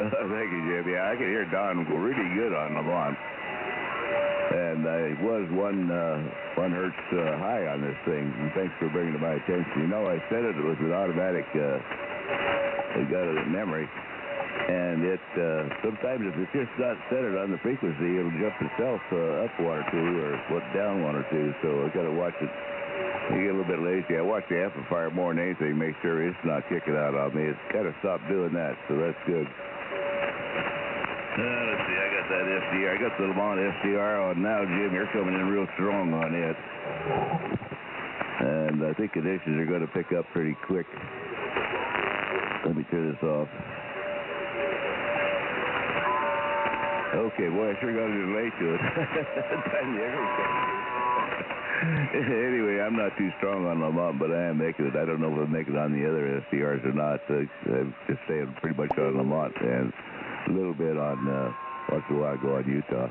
Thank you, Jim. Yeah, I can hear Don really good on Lamont. And I was one hertz high on this thing. And thanks for bringing it to my attention. You know, I said it was an automatic. It got it in memory. And it sometimes if it's just not centered on the frequency, it'll jump itself up one or two or down one or two. So I got to watch it. You get a little bit lazy. I watch the amplifier more than anything, make sure it's not kicking out on me. It's kind of stopped doing that, so that's good. Let's see. I got that SDR. I got the Lamont SDR on now, Jim. You're coming in real strong on it. And I think conditions are going to pick up pretty quick. Let me turn this off. Okay, boy, I sure got it late to it. Anyway, I'm not too strong on Lamont, but I am making it. I don't know if I'll make it on the other SDRs or not. I'm just staying pretty much on Lamont and a little bit on once in a while I go on Utah.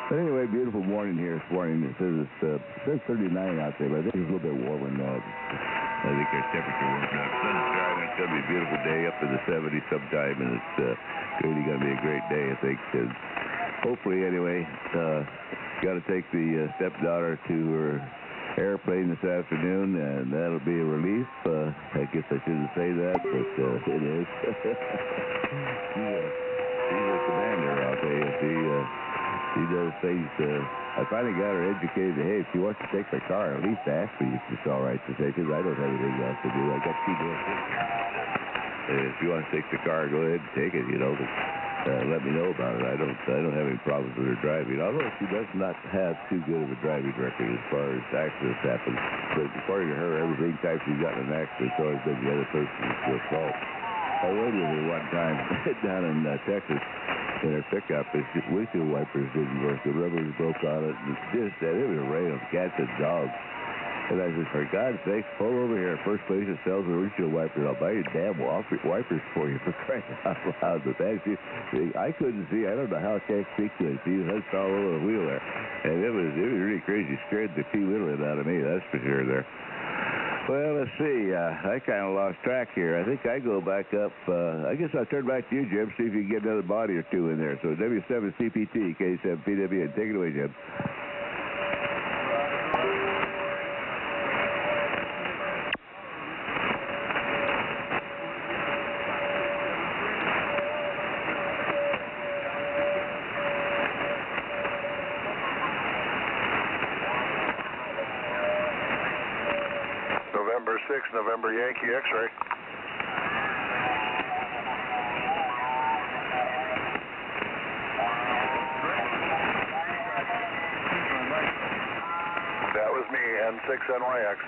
But anyway, beautiful morning here this morning. It says 39 out there, but I think it's a little bit warmer than that. I think our temperature warmed up. Sun's shining. It's going to be a beautiful day up in the 70s sometime, and it's really going to be a great day, I think. And hopefully, anyway, got to take the stepdaughter to her airplane this afternoon, and that'll be a relief. I guess I shouldn't say that, but it is. She's a commander out there. She does things. I finally got her educated. Hey, if she wants to take my car, at least ask me if it's all right to take it. I don't have anything else to do. I got 2 girls. If you want to take the car, go ahead and take it. You know, but let me know about it. I don't have any problems with her driving. Although she does not have too good of a driving record as far as accidents happen. But according to her, every time she's gotten in an accident, it's always been the other person's fault. I rode with her one time down in Texas in her pickup. His windshield wipers didn't work. The rubbers broke on it. And it was a rain of cats and dogs. And I said, for God's sake, pull over here. First place that sells a windshield wiper. I'll buy you damn wipers for you for crying out loud. But that, I couldn't see. I don't know how Jack Creek could. She was all over the wheel there. And it was really crazy. Scared the pea whittling out of me. That's for sure there. Well, let's see. I kind of lost track here. I think I go back up. I guess I'll turn back to you, Jim, see if you can get another body or two in there. So W7CPT, K7PW, and take it away, Jim. November 6, November Yankee X-ray. That was me, N6NYX.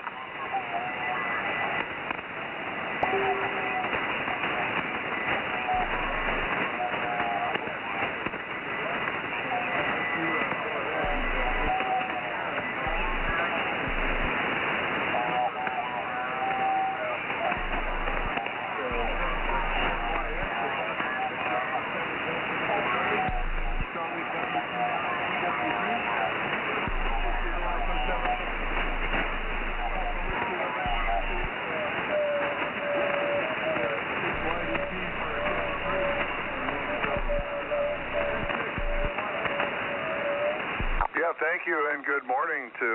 Thank you and good morning to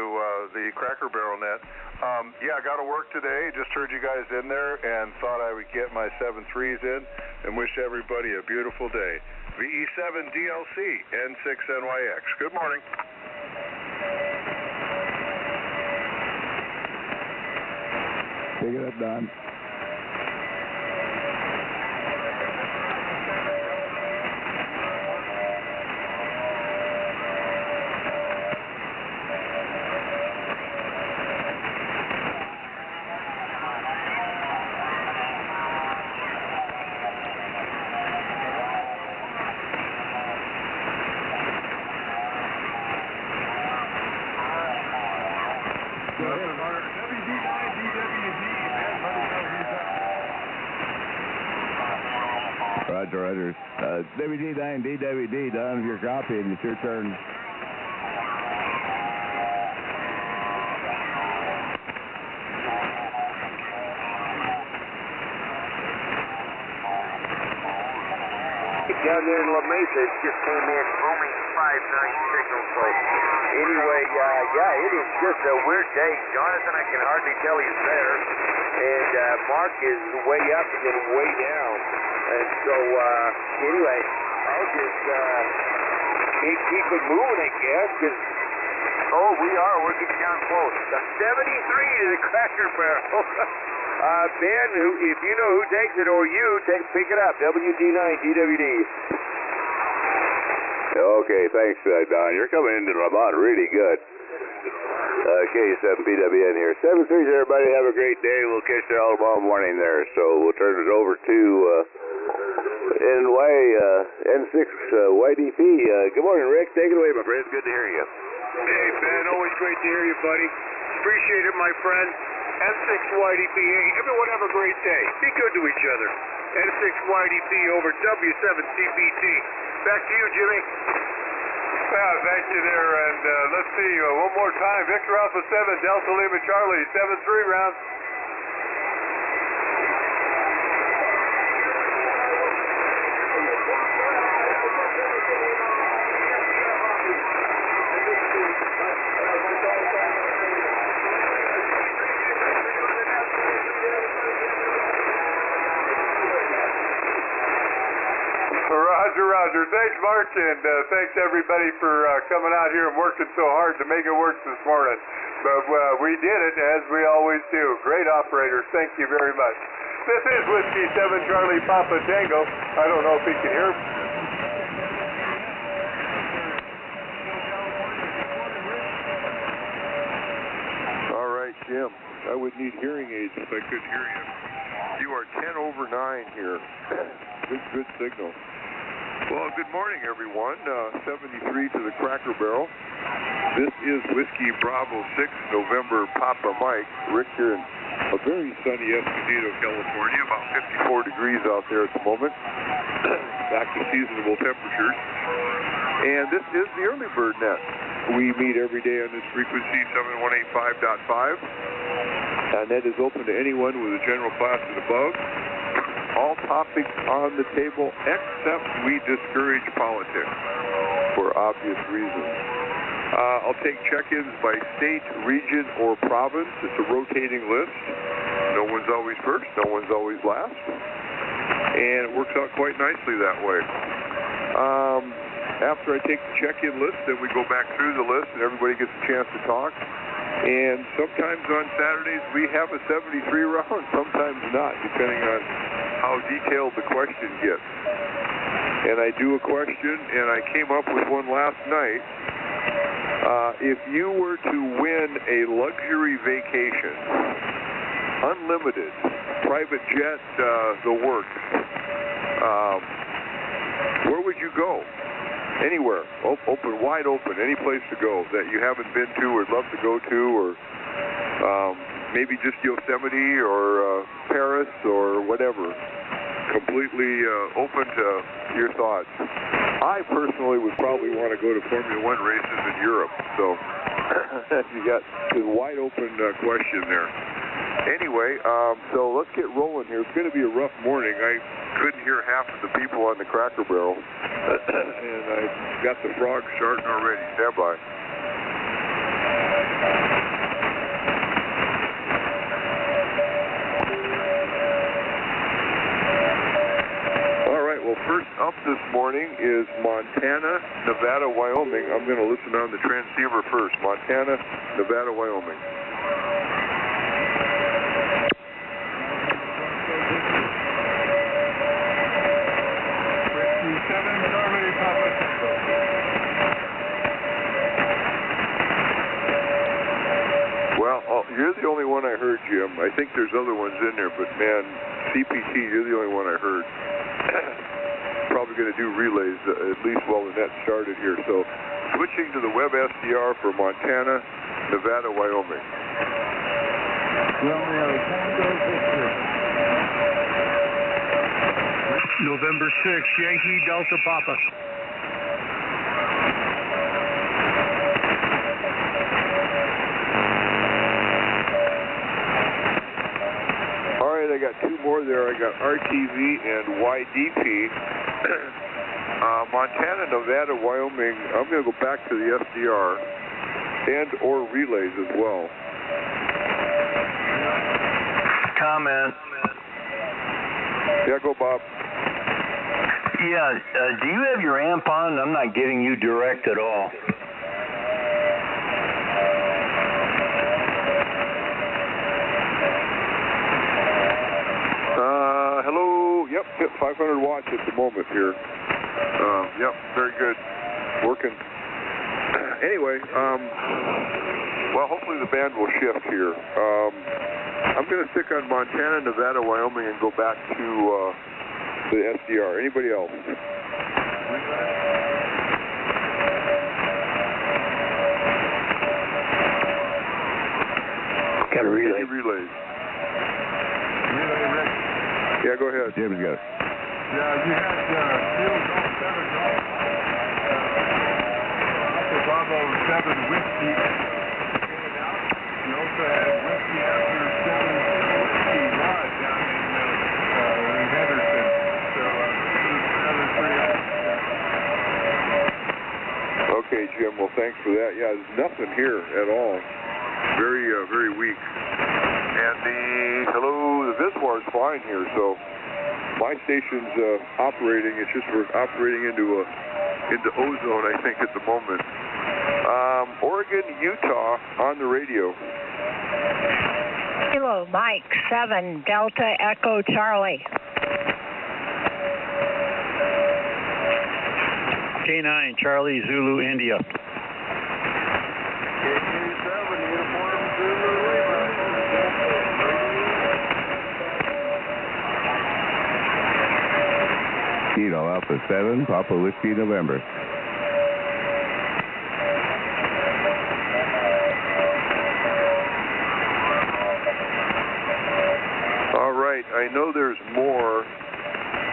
the Cracker Barrel Net. I got to work today. Just heard you guys in there and thought I would get my 7.3s in and wish everybody a beautiful day. VE7DLC N6NYX. Good morning. Pick it up, Don. Roger. WD9, DWD, Don, if you're copying, it's your turn. down there in La Mesa, it just came in booming 5-9 signal. So anyway, yeah, it is just a weird day. Jonathan, I can hardly tell he's there. And Mark is way up and then way down. And so anyway, I'll just keep it moving, I guess, because we're getting down close. The 73 to the Cracker Barrel. Ben, if you know who takes it, or you, pick it up. WD9 DWD. Okay, thanks, Don. You're coming into Lamont really good. K7PWN here. 7-3, everybody. Have a great day. We'll catch you all tomorrow morning there. So we'll turn it over to N6 YDP. Good morning, Rick. Take it away, my friend. Good to hear you. Hey, Ben. Always great to hear you, buddy. Appreciate it, my friend. N6 YDP. Hey, everyone have a great day. Be good to each other. N6 YDP over W7CBT. Back to you, Jimmy. Yeah, thank you there. And let's see, one more time. Victor Alpha 7, Delta Lima Charlie, 7-3 round. Roger. Thanks, Mark, and thanks, everybody, for coming out here and working so hard to make it work this morning. But we did it, as we always do. Great operators. Thank you very much. This is Whiskey 7 Charlie Papa Tango. I don't know if he can hear me. All right, Jim. I would need hearing aids if I couldn't hear you. You are 10 over 9 here. Good signal. Well, good morning, everyone. 73 to the Cracker Barrel. This is Whiskey Bravo 6, November Papa Mike. Rick here in a very sunny Escondido, California. About 54 degrees out there at the moment. Back to seasonable temperatures. And this is the Early Bird Net. We meet every day on this frequency, 7185.5. And that is open to anyone with a general class and above. All topics on the table, except we discourage politics for obvious reasons. I'll take check-ins by state, region, or province. It's a rotating list. No one's always first, no one's always last. And it works out quite nicely that way. After I take the check-in list, then we go back through the list and everybody gets a chance to talk. And sometimes on Saturdays we have a 73 round, sometimes not, depending on how detailed the question gets. And I do a question, and I came up with one last night. If you were to win a luxury vacation, unlimited, private jet, the works, where would you go? Anywhere, open, wide open, any place to go that you haven't been to or love to go to, or maybe just Yosemite or Paris or whatever. Completely open to your thoughts. I personally would probably want to go to Formula One races in Europe. So you got a wide open question there. Anyway, so let's get rolling here. It's going to be a rough morning. I couldn't hear half of the people on the Cracker Barrel, and I've got the frogs starting already. Stand by. All right, well, first up this morning is Montana, Nevada, Wyoming. I'm going to listen on the transceiver first. Montana, Nevada, Wyoming. Well, you're the only one I heard, Jim. I think there's other ones in there, but man, CPT, you're the only one I heard. Probably going to do relays at least while the net started here. So switching to the web SDR for Montana, Nevada, Wyoming. November 6, Yankee Delta Papa. All right, I got two more there. I got RTV and YDP. Montana, Nevada, Wyoming, I'm going to go back to the SDR and or relays as well. Comment. Yeah, go Bob. Yeah, do you have your amp on? I'm not getting you direct at all. Hello, yep, 500 watts at the moment here. Yep, very good, working. Anyway, well, hopefully the band will shift here. I'm going to stick on Montana, Nevada, Wyoming, and go back to the SDR. Anybody else? Got a relay. Any relays? Yeah, go ahead. Jim's got it. Yeah, you had Field Golf 7 Golf. Alpha Bravo 7 Whiskey. You also had Whiskey after 7 Whiskey Rod down in Henderson. So another 3 hours. Okay, Jim. Well, thanks for that. Yeah, there's nothing here at all. Very, very weak. And the Vismar is fine here, so my station's operating. It's just we're operating into ozone, I think, at the moment. Oregon, Utah on the radio. Kilo Mike 7 Delta Echo Charlie. K9 Charlie Zulu India. K7 Uniform Zulu Lima. Kilo Alpha 7, Papa Whiskey, November. All right, I know there's more.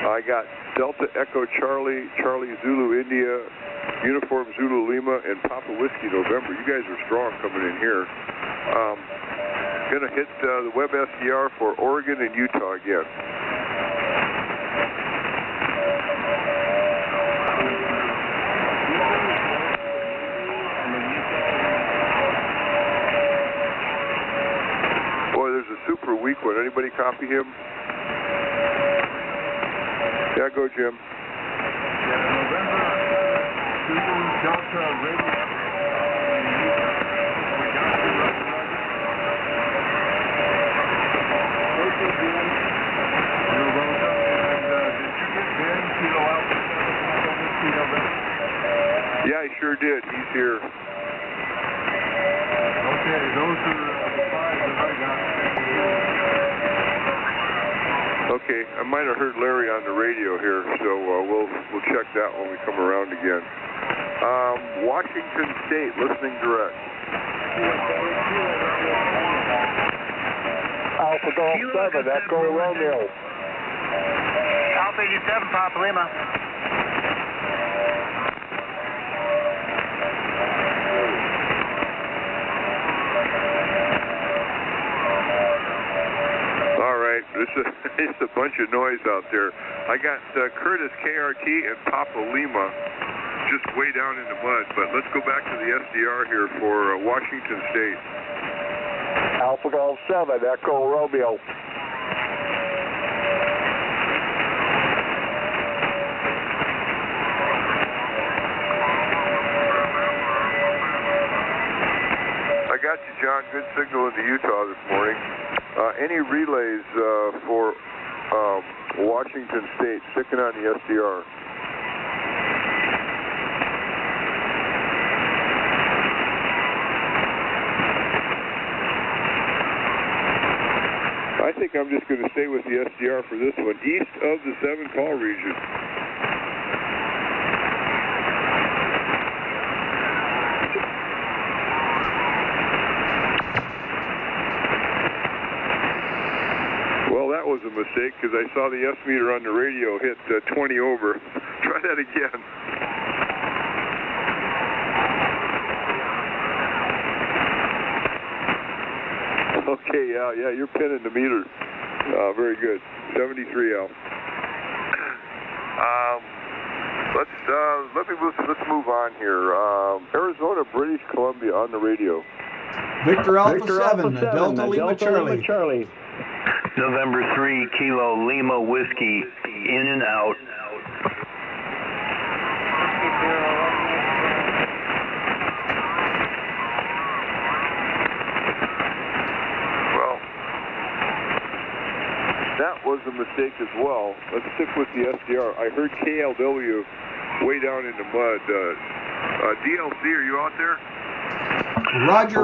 I got Delta Echo Charlie, Charlie Zulu India, Uniform Zulu Lima, and Papa Whiskey November. You guys are strong coming in here. Gonna hit the web SDR for Oregon and Utah again. Boy, there's a super weak one. Anybody copy him? Yeah, go Jim. Yeah, November 7, Zulu Delta Radio. We got you, Roger. Okay, Jim. You're welcome. And did you get Ben, Kilo Alpha 7, Papa Whiskey November? Yeah, I sure did. He's here. Okay, those are the 5 that I got. Okay, I might have heard Larry on the radio here, so we'll check that when we come around again. Washington State, listening direct. Alpha Golf 7, Echo Romeo. Alpha 87 Papa Lima. All right, it's a bunch of noise out there. I got Curtis KRT and Papa Lima just way down in the mud, but let's go back to the SDR here for Washington State. Alpha Golf 7, Echo Romeo. I got you, John. Good signal into Utah this morning. Any relays for Washington State sticking on the SDR? I think I'm just going to stay with the SDR for this one, east of the 7 call region. Well, that was a mistake because I saw the S meter on the radio hit 20 over. Try that again. Okay, yeah, you're pinning the meter. Very good. 73 Al. Let's move on here. Arizona, British Columbia on the radio. Victor Alpha 7, Delta Lima Charlie. November 3, Kilo Lima Whiskey, in and out. Well, that was a mistake as well. Let's stick with the SDR. I heard KLW way down in the mud. DLC, are you out there? Roger.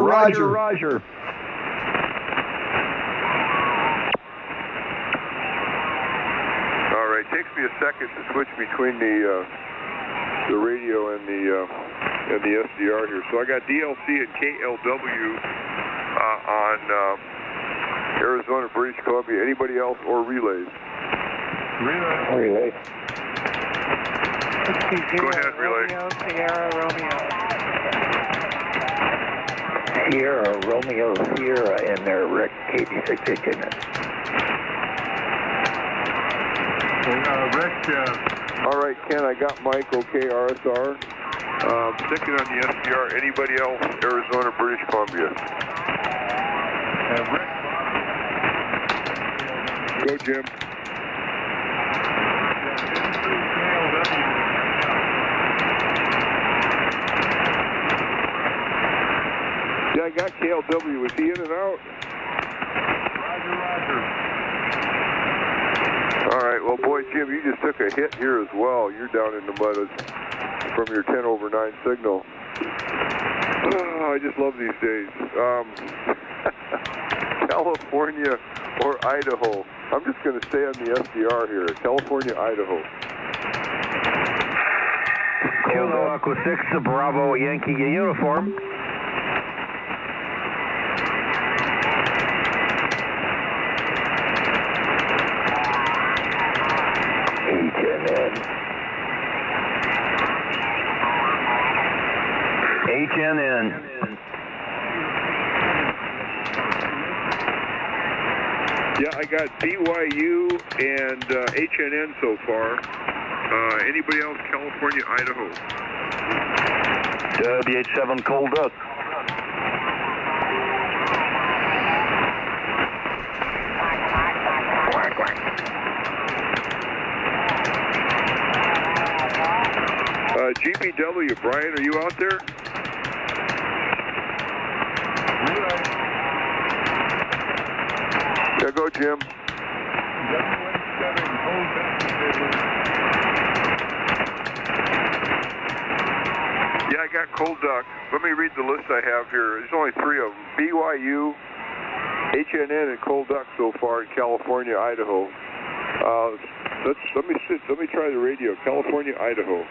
All right, takes me a second to switch between the radio and the SDR here. So I got DLC and KLW on Arizona, British Columbia. Anybody else or relays? Relay. Go ahead, relay. Sierra Romeo Sierra in there, Rick, 86 inches. All right, Ken, I got Mike, okay, RSR. Sticking on the SDR. Anybody else? Arizona, British Columbia. Go, Jim. Yeah, I got KLW. Was he in and out? All right, well, boy, Jim, you just took a hit here as well. You're down in the mud from your 10/9 signal. Oh, I just love these days. California or Idaho. I'm just going to stay on the SDR here. California, Idaho. Kilo Aqua 6 to Bravo Yankee uniform. HNN. Yeah, I got BYU and HNN so far. Anybody else? California, Idaho. WH7 Cold Duck. GPW, Brian, are you out there? Yeah, go, Jim. Yeah, I got Cold Duck. Let me read the list I have here. There's only 3 of them. BYU, HNN, and Cold Duck so far in California, Idaho. Let me try the radio. California, Idaho.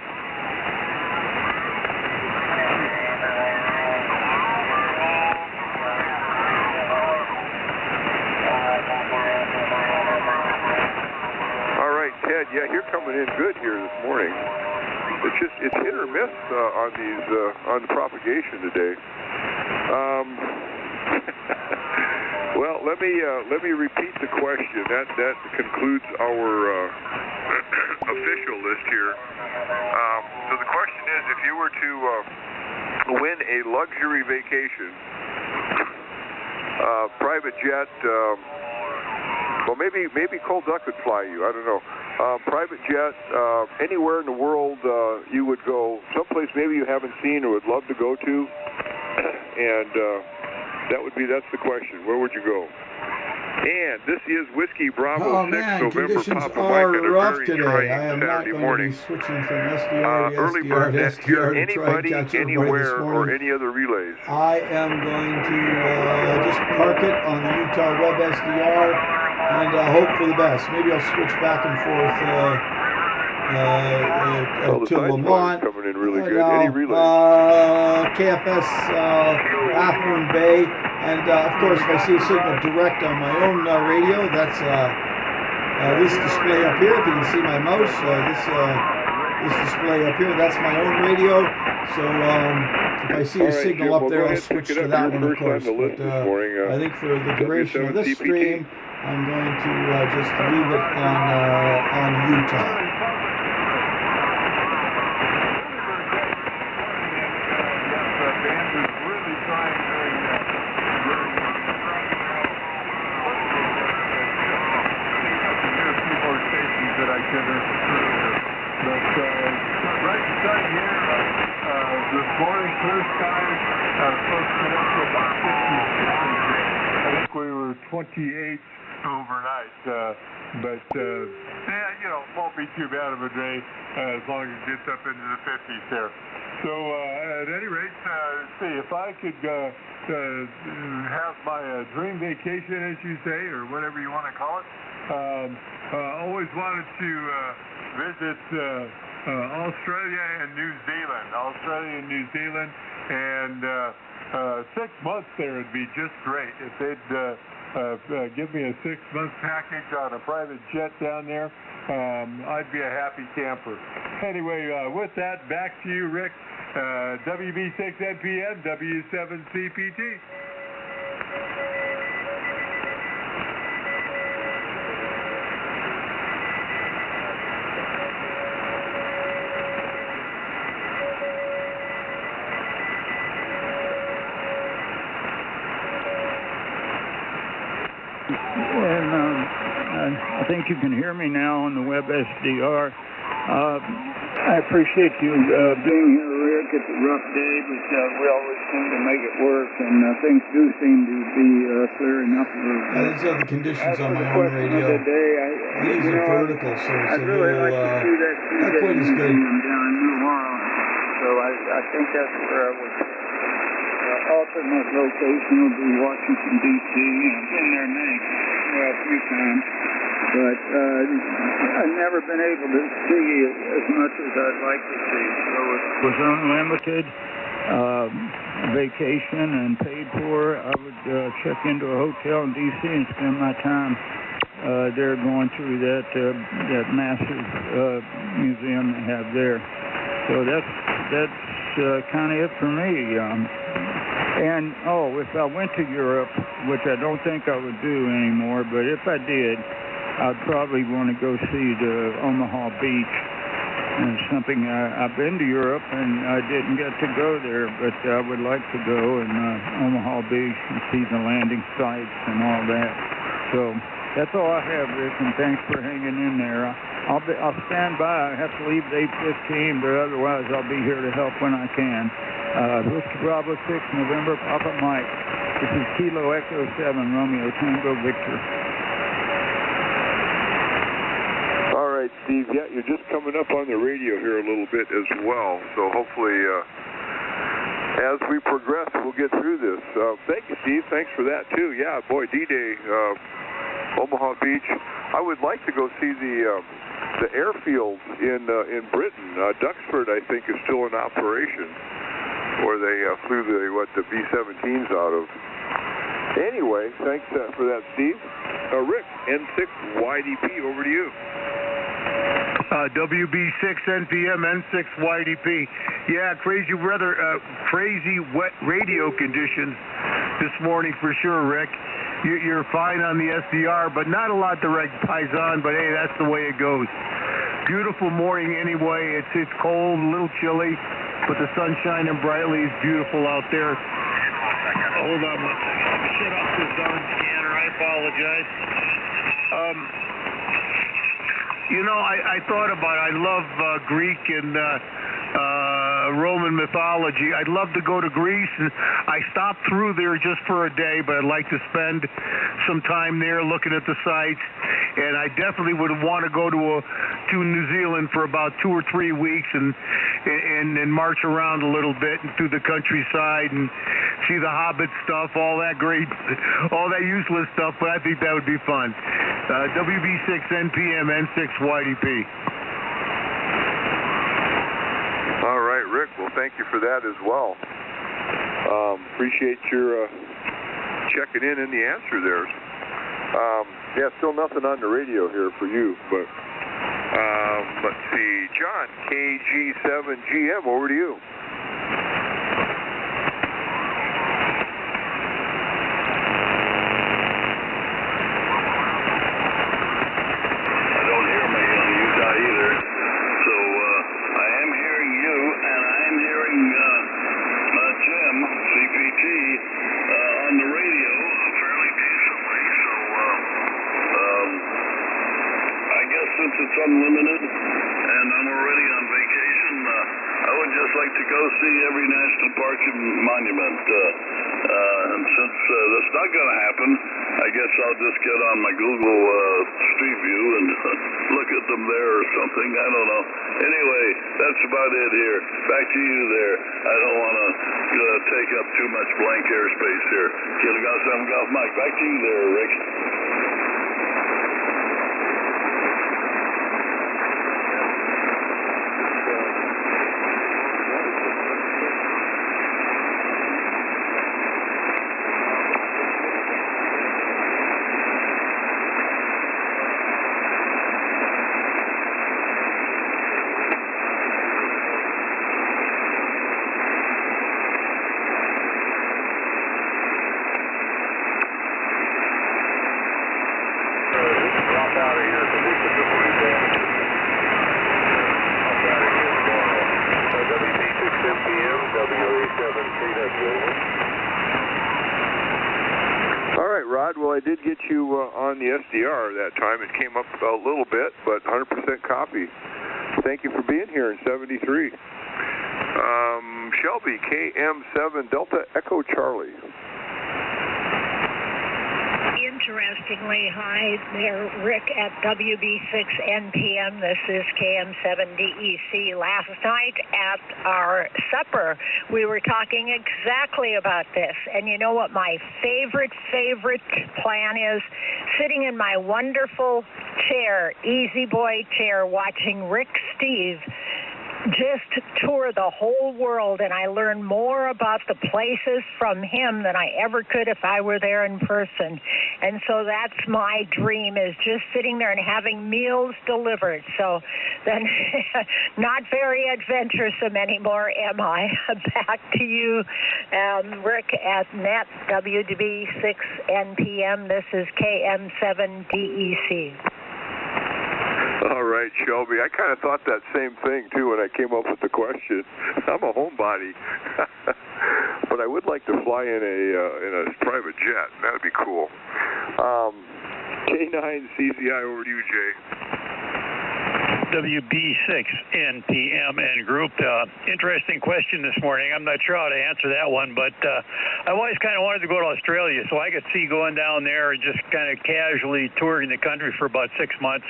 Ted, yeah, you're coming in good here this morning. It's hit or miss on these on the propagation today. Well, let me repeat the question. That concludes our official list here. So the question is, if you were to win a luxury vacation, private jet. Well, maybe Cold Duck could fly you. I don't know. Private jet, anywhere in the world you would go, someplace maybe you haven't seen or would love to go to, and that's the question. Where would you go? And this is Whiskey Bravo 6 November Papa Mike on a very trying Saturday morning. Switching from SDR to early SDR bird to net here. SDR to Anybody, anywhere, or any other relays? I am going to just park it on the Utah Web SDR and hope for the best. Maybe I'll switch back and forth to Lamont. Coming in really good. Any relays? KFS Half Moon Bay. And of course, if I see a signal direct on my own radio, that's this display up here. If you can see my mouse, this display up here, that's my own radio. So if I see a signal up there, I'll switch to that one, of course. But I think for the duration of this stream, I'm going to just leave it on Utah. consider. But right sun here this morning, clear skies, supposed to get up to about 56. I think we were 28 overnight. But won't be too bad of a day as long as it gets up into the 50s there. So at any rate, see if I could have my dream vacation, as you say, or whatever you want to call it. Always wanted to visit Australia and New Zealand, and 6 months there would be just great if they'd give me a 6-month package on a private jet down there. I'd be a happy camper. Anyway, with that, back to you, Rick. WB6NPM, W7CPT. And I think you can hear me now on the web SDR. I appreciate you being here, Rick. It's a rough day, but we always seem to make it work, and things do seem to be clearing up. These are the conditions on my own radio. These are vertical, so it's a really little, like to see that not quite as good. down in New Orleans. So I think that's where I would alternate location will be Washington, D.C. I've been there a few times. But I've never been able to see as much as I'd like to see. So it was unlimited vacation and paid for. I would check into a hotel in D.C. and spend my time there going through that massive museum they have there. So that's kind of it for me. And, if I went to Europe, which I don't think I would do anymore, but if I did, I'd probably want to go see the Omaha Beach. And it's something I've been to Europe, and I didn't get to go there, but I would like to go in Omaha Beach and see the landing sites and all that. So that's all I have, Rick, and thanks for hanging in there. I'll stand by. I have to leave at 8:15, but otherwise I'll be here to help when I can. Whiskey Bravo 6, November, Papa Mike. This is Kilo Echo 7, Romeo Tango Victor. All right, Steve. Yeah, you're just coming up on the radio here a little bit as well. So hopefully, as we progress, we'll get through this. Thank you, Steve. Thanks for that too. Yeah, boy, D-Day, Omaha Beach. I would like to go see the airfield in Britain. Duxford, I think, is still in operation, where they flew the B-17s out of. Anyway, thanks for that, Steve. Rick, N6YDP, over to you. WB6NPM, N6YDP. Yeah, crazy weather, crazy wet radio conditions this morning for sure, Rick. You're fine on the SDR, but not a lot direct Paisan, but hey, that's the way it goes. Beautiful morning anyway. It's cold, a little chilly, but the sun shining brightly. It's beautiful out there. Hold on one second. Let me shut off this darn scanner. I apologize. I thought about it. I love Greek and Roman mythology. I'd love to go to Greece, and I stopped through there just for a day, but I'd like to spend some time there looking at the sites, and I definitely would want to go to New Zealand for about 2 or 3 weeks and march around a little bit and through the countryside and see the Hobbit stuff, all that useless stuff, but I think that would be fun. WB6NPM, N6YDP. All right, Rick. Well, thank you for that as well. Appreciate your checking in and the answer there. Yeah, still nothing on the radio here for you, but let's see. John, KG7GM, over to you. since it's unlimited and I'm already on vacation, I would just like to go see every national park and monument. And since that's not going to happen, I guess I'll just get on my Google Street View and look at them there or something. I don't know. Anyway, that's about it here. Back to you there. I don't want to take up too much blank airspace here. Kilo Golf 7 Golf Mike. Back to you there, Rick. Well, I did get you on the SDR that time. It came up a little bit, but 100% copy. Thank you for being here in 73. Shelby, KM7 Delta Echo Charlie. Interestingly, hi there, Rick at WB6NPM. This is KM7DEC. Last night at our supper, we were talking exactly about this. And you know what my favorite plan is? Sitting in my wonderful chair, Easy Boy chair, watching Rick Steve just tour the whole world, and I learn more about the places from him than I ever could if I were there in person. And so that's my dream, is just sitting there and having meals delivered. So then not very adventuresome anymore, am I? Back to you, Rick at Net WB6NPM. This is KM7DEC. All right, Shelby. I kind of thought that same thing, too, when I came up with the question. I'm a homebody. But I would like to fly in a private jet. That would be cool. K9CZI, over to you, Jay. WB6NPM and group. Interesting question this morning. I'm not sure how to answer that one, but I've always kind of wanted to go to Australia, so I could see going down there and just kind of casually touring the country for about 6 months.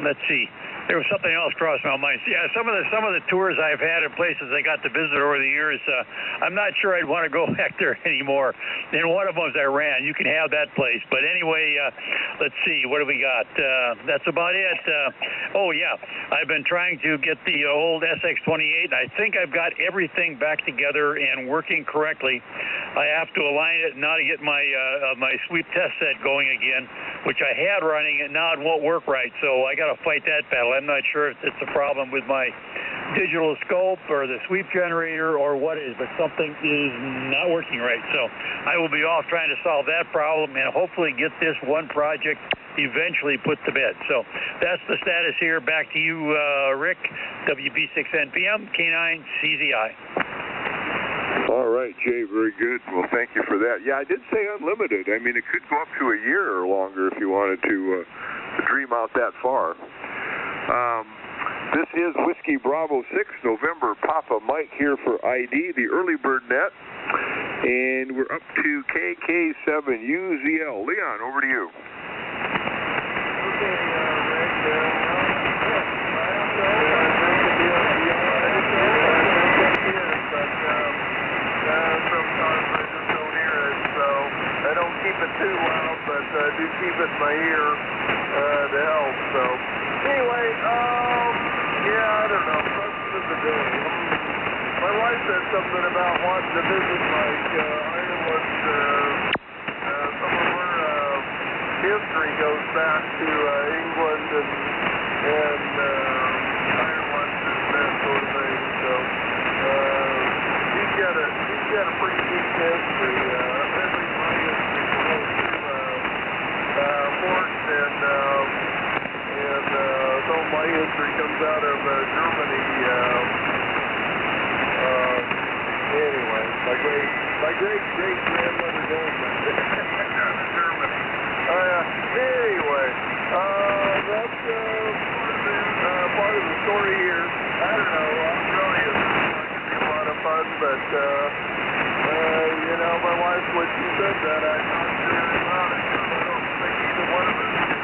Let's see. There was something else crossed my mind. Yeah, some of the tours I've had and places I got to visit over the years, I'm not sure I'd want to go back there anymore. And one of them was Iran. You can have that place. But anyway, let's see. What do we got? That's about it. Oh, yeah. I've been trying to get the old SX-28. I think I've got everything back together and working correctly. I have to align it now to get my my sweep test set going again, which I had running, and now it won't work right. So I got to fight that battle. I'm not sure if it's a problem with my digital scope or the sweep generator or what it is, but something is not working right. So I will be off trying to solve that problem and hopefully get this one project eventually put to bed. So that's the status here. Back to you, Rick, WB6NPM, K9CZI. All right, Jay, very good. Well, thank you for that. Yeah, I did say unlimited. I mean, it could go up to a year or longer if you wanted to dream out that far. This is Whiskey Bravo 6, November Papa Mike here for ID, the early bird net. And we're up to KK7UZL. Leon, over to you. I don't keep it too loud, but I do keep it in my ear to help. So anyway, yeah, I don't know. Question of the day. My wife said something about wanting to visit like Ireland. Some of her history goes back to England and Ireland and that sort of thing. So she's got a pretty deep history. All my history comes out of Germany. Anyway, my great grandmother Goldman. Germany. Anyway, that's but, you know, my wife, when she said that, I talked to her about it, because I don't think either one of us could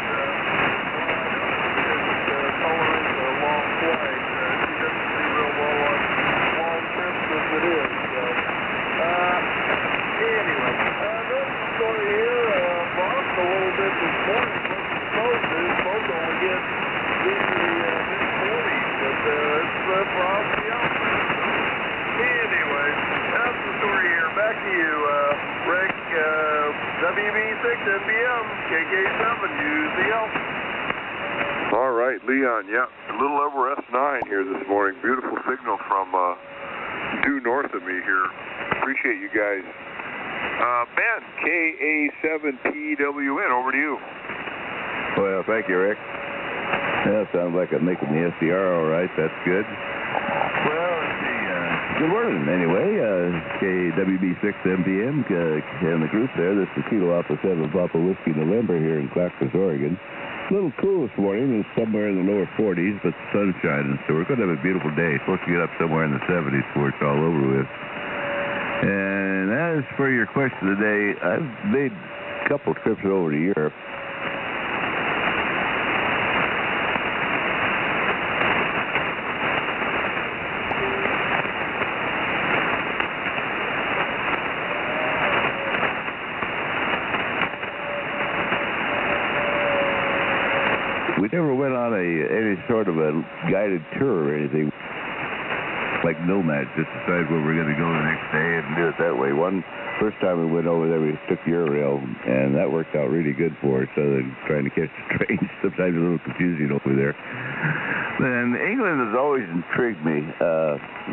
tolerate a long flight. She doesn't do real well on long trips as it is. So, anyway, another story here, lost a little bit this morning. Supposed to only get into the mid-40s, but it's frosty out there. Anyway, that's the story here. Back to you, Rick. WB6 NBM, KK7, use the L. All right, Leon, yeah, a little over S9 here this morning. Beautiful signal from due north of me here. Appreciate you guys. Ben, KA7PWN, over to you. Well, thank you, Rick. Yeah, sounds like I'm making the SDR all right. That's good. Well, let's see. Good morning, anyway. KWB6MPM and the group there. This is Kilo Alpha 7 Papa Whiskey November here in Clackamas, Oregon. A little cool this morning. It's somewhere in the lower 40s, but the sun's shining, so we're going to have a beautiful day. It's supposed to get up somewhere in the 70s before it's all over with. And as for your question today, I've made a couple trips over to Europe. We never went on any sort of a guided tour or anything like nomads, just decide where we're going to go the next day and do it that way. First time we went over there, we took Eurail, and that worked out really good for us, other than trying to catch the trains. Sometimes a little confusing over there. And England has always intrigued me.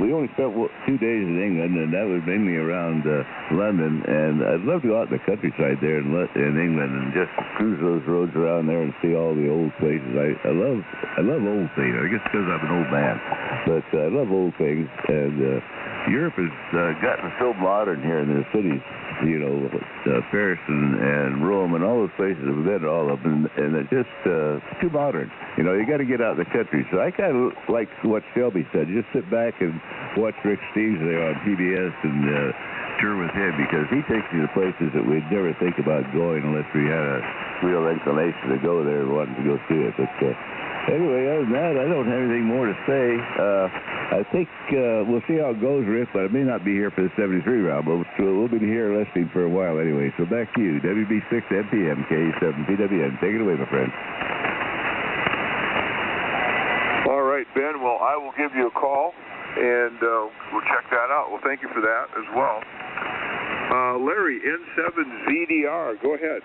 We only spent 2 days in England, and that was mainly around London. And I'd love to go out in the countryside there in England and just cruise those roads around there and see all the old places. I love old things. I guess because I'm an old man, but I love old things. And Europe has gotten so modern here in the cities. You know, Paris and Rome and all those places. We've been to all of them, and it's just too modern. You know, you got to get out in the country. So I kind of like what Shelby said. Just sit back and watch Rick Steves there on PBS and tour with him, because he takes you to places that we'd never think about going unless we had a real inclination to go there and wanted to go see it. But anyway, other than that, I don't have anything more to say. I think we'll see how it goes, Rick, but I may not be here for the 73 round, but we'll be here listening for a while anyway. So back to you, WB6 MPM, K7PWN. Take it away, my friend. All right, Ben. Well, I will give you a call, and we'll check that out. Well, thank you for that as well. Larry, N7ZDR, go ahead.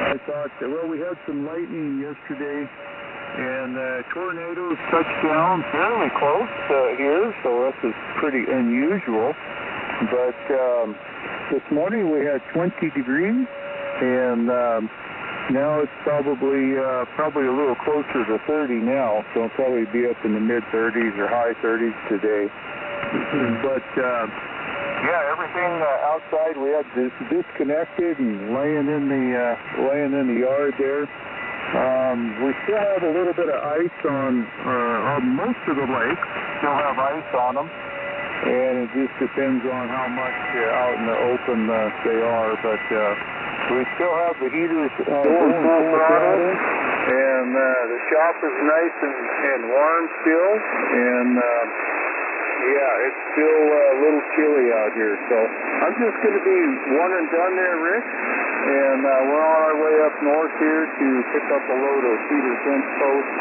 I thought, well, we had some lightning yesterday, and tornadoes touched down fairly close here, so this is pretty unusual. But this morning we had 20 degrees, and now it's probably a little closer to 30 now, so it'll probably be up in the mid-30s or high 30s today. But yeah, everything outside we had disconnected and laying in the yard there. We still have a little bit of ice on most of the lakes. Still have ice on them, and it just depends on how much out in the open they are. But we still have the heaters going full throttle, and the shop is nice and warm still, and yeah, it's still a little chilly out here. So I'm just going to be one and done there, Rick, and we're on our way up north here to pick up a load of cedar fence posts,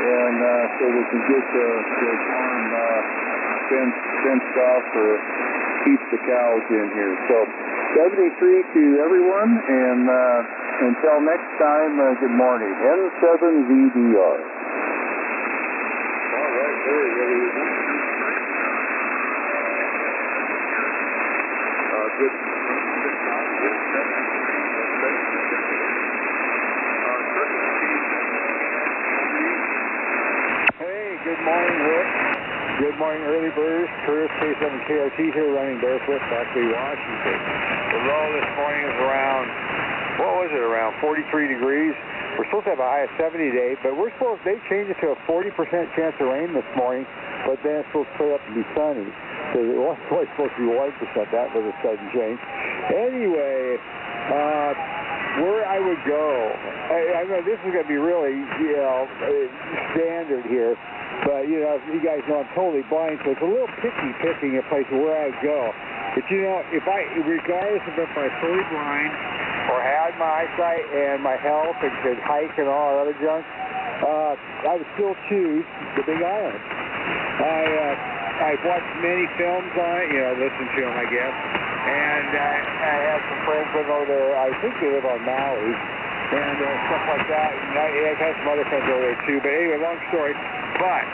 and so we can get the farm fenced off to keep the cows in here. So 73 to everyone, and until next time, good morning. N7ZDR. All right, very good. Good. Hey, good morning, Rick. Good morning, early birds. Curtis, K7KRT here, running barefoot, Beckley, Washington. The low this morning is around, around 43 degrees. We're supposed to have a high of 70 today, but they changed it to a 40% chance of rain this morning, but then it's supposed to clear up and be sunny. So it was always supposed to be 1%. That was a sudden change. Anyway, where I would go, I know this is going to be really, standard here, but, you guys know I'm totally blind, so it's a little picky picking a place where I go. But, regardless of if I'm fully blind or had my eyesight and my health and could hike and all that other junk, I would still choose the Big Island. I've watched many films on it, listened to them, I guess. And I have some friends that over there, I think they live on Maui, and stuff like that. And I've had some other friends over there too. But anyway, long story. But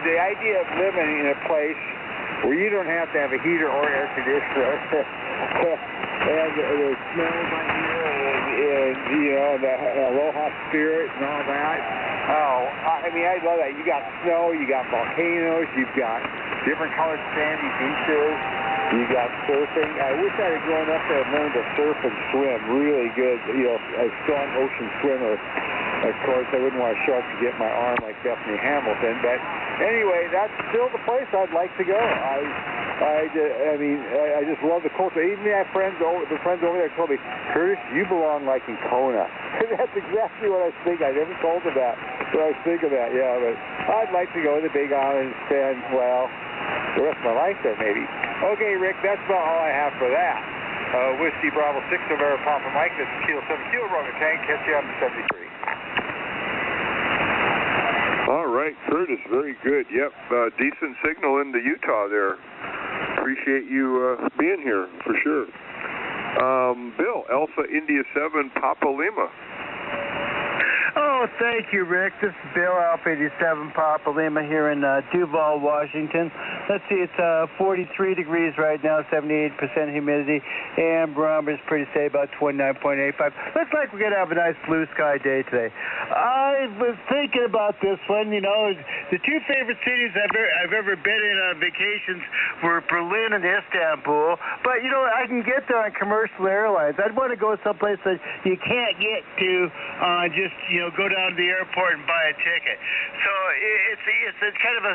the idea of living in a place where you don't have to have a heater or air conditioner, and the smells I hear, and the aloha spirit and all that. Oh, I love that. You got snow, you got volcanoes, you've got different colored sandy beaches. You got surfing. I wish I had grown up there and learned to surf and swim really good. A strong ocean swimmer. Of course, I wouldn't want to show up to get my arm like Bethany Hamilton. But anyway, that's still the place I'd like to go. I just love the culture. Even the friends over there told me, Curtis, you belong like in Kona. That's exactly what I was thinking. I never told them that. But I was thinking that, yeah. But I'd like to go to the Big Island and spend, the rest of my life there maybe. Okay, Rick, that's about all I have for that. Whiskey Bravo 6 November Papa Mike, this is Kilo 7 Kilo, Roman Tank, catch you on the 73. All right, Curtis, very good. Yep, decent signal into Utah there. Appreciate you being here, for sure. Bill, Alpha India 7 Papa Lima. Oh, thank you, Rick. This is Bill, Alpha 87 Papa Lima here in Duval, Washington. Let's see, it's 43 degrees right now, 78% humidity, and barometer's pretty safe, about 29.85. Looks like we're going to have a nice blue sky day today. I was thinking about this one, the two favorite cities I've ever been in on vacations were Berlin and Istanbul, but, I can get there on commercial airlines. I'd want to go someplace that you can't get to just, go down to the airport and buy a ticket. So it's a kind of a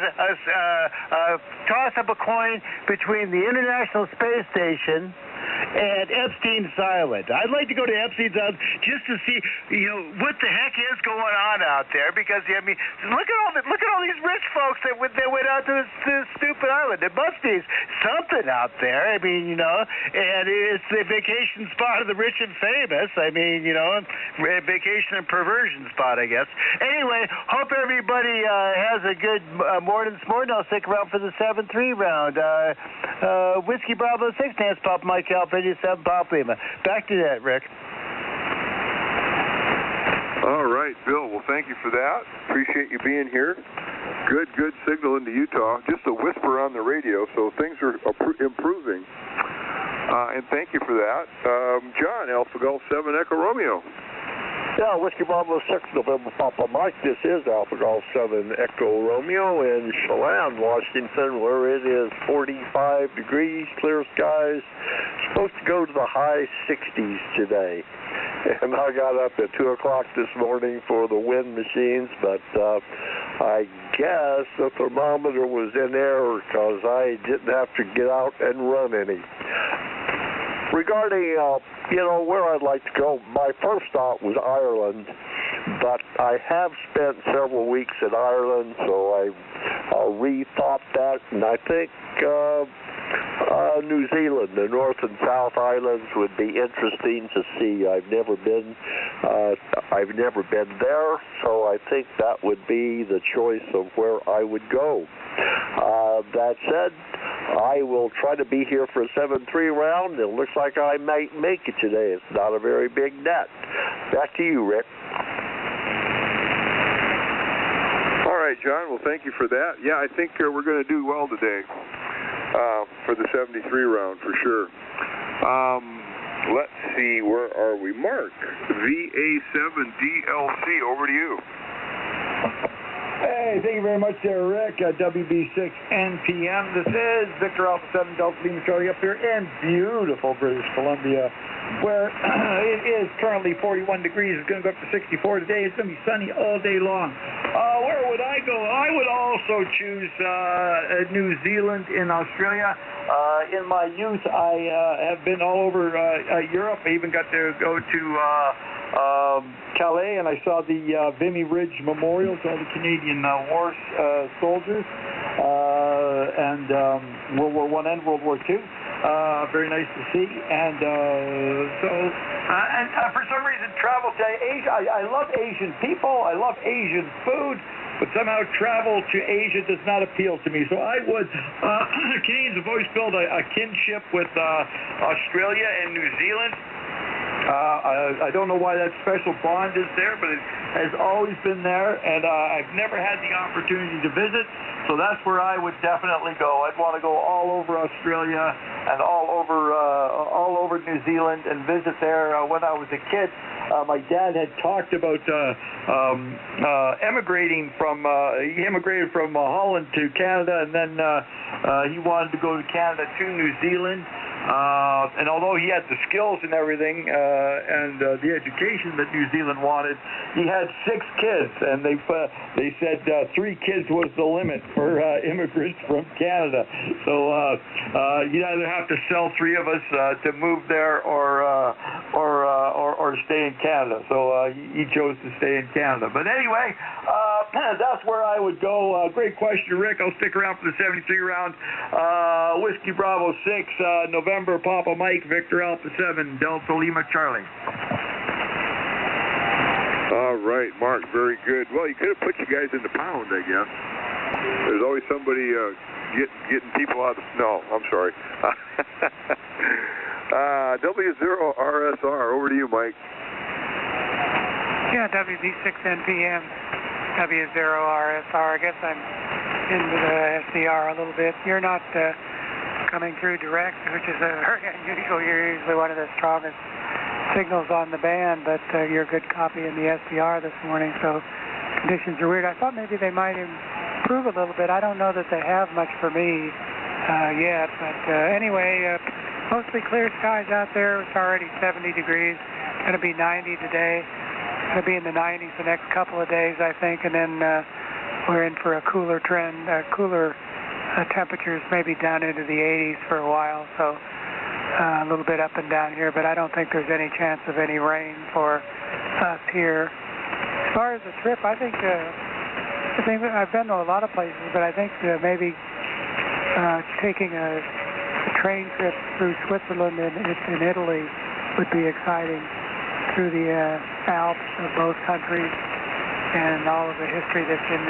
toss up a coin between the International Space Station and Epstein's Island. I'd like to go to Epstein's Island just to see, what the heck is going on out there. Because look at all these rich folks that went out to this stupid island. There must be something out there. And it's the vacation spot of the rich and famous. Vacation and perversion spot, I guess. Anyway, hope everybody has a good morning this morning. I'll stick around for the 7-3 round. Whiskey Bravo 6, Nance Pop Mike Alpha 87 Pop Lima. Back to that, Rick. All right, Bill. Well, thank you for that. Appreciate you being here. Good signal into Utah. Just a whisper on the radio, so things are improving. And thank you for that. John, Alpha Golf 7 Echo Romeo. Yeah, Whiskey Bravo 6 November Papa Mike. This is Alpha Golf 7 Echo Romeo in Chelan, Washington, where it is 45 degrees, clear skies. Supposed to go to the high 60s today. And I got up at 2 o'clock this morning for the wind machines, but I guess the thermometer was in error because I didn't have to get out and run any. Regarding, where I'd like to go, my first thought was Ireland, but I have spent several weeks in Ireland, so I rethought that, and I think New Zealand, the North and South Islands would be interesting to see. I've never been there, so I think that would be the choice of where I would go. That said, I will try to be here for a 7-3 round. It looks like I might make it today. It's not a very big net. Back to you, Rick. All right, John. Well, thank you for that. Yeah, I think we're going to do well today for the 73 round for sure. Let's see. Where are we? Mark, VA7DLC. Over to you. Hey, thank you very much there, Rick. WB6 NPM. This is Victor Alpha 7 Delta Lima Charlie up here in beautiful British Columbia, where it is currently 41 degrees. It's going to go up to 64 today. It's going to be sunny all day long. Where would I go? I would also choose New Zealand in Australia. In my youth, I have been all over Europe. I even got to go to Calais, and I saw the Vimy Ridge Memorial to all the Canadian war soldiers, and World War I and World War II. Very nice to see. And for some reason, travel to Asia. I love Asian people. I love Asian food. But somehow travel to Asia does not appeal to me. So I would, Canadians have always built a kinship with Australia and New Zealand. I don't know why that special bond is there, but it has always been there, and I've never had the opportunity to visit, so that's where I would definitely go. I'd want to go all over Australia and all over New Zealand and visit there. When I was a kid, my dad had talked about emigrating from, he immigrated from Holland to Canada, and then he wanted to go to Canada to New Zealand. And although he had the skills and everything and the education that New Zealand wanted, he had 6 kids, and they said 3 kids was the limit for immigrants from Canada. So you'd either have to sell 3 of us to move there or stay in Canada. So he chose to stay in Canada. But anyway, that's where I would go. Great question, Rick. I'll stick around for the 73 round. Whiskey Bravo 6, November, Papa Mike, Victor Alpha 7, Delta Lima Charlie. All right, Mark, very good. Well, you could have put you guys in the pound, I guess. There's always somebody getting people out of... No, I'm sorry. W0RSR, over to you, Mike. Yeah, WB6NPM, W0RSR. I guess I'm into the SDR a little bit. You're not coming through direct, which is very unusual. You're usually one of the strongest signals on the band, but you're a good copy in the SDR this morning, so conditions are weird. I thought maybe they might improve a little bit. I don't know that they have much for me yet, but anyway, mostly clear skies out there. It's already 70 degrees. Going to be 90 today. Going to be in the 90s the next couple of days, I think, and then we're in for a cooler trend, cooler temperatures maybe down into the 80s for a while, so a little bit up and down here, but I don't think there's any chance of any rain for us here. As far as the trip, I think I've been to a lot of places, but I think maybe taking a train trip through Switzerland and Italy would be exciting, through the Alps of both countries and all of the history that's in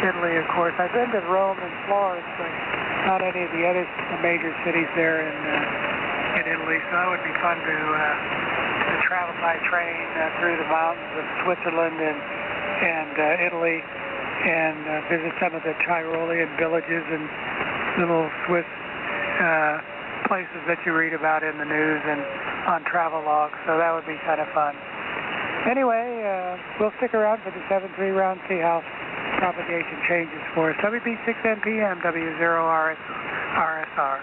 Italy, of course. I've been to Rome and Florence, but not any of the other major cities there in Italy, so that would be fun to travel by train through the mountains of Switzerland and Italy and visit some of the Tyrolean villages and little Swiss places that you read about in the news and on travel logs, so that would be kind of fun. Anyway, we'll stick around for the 7-3 round, see how propagation changes for us. WB6NPM, W0RSR.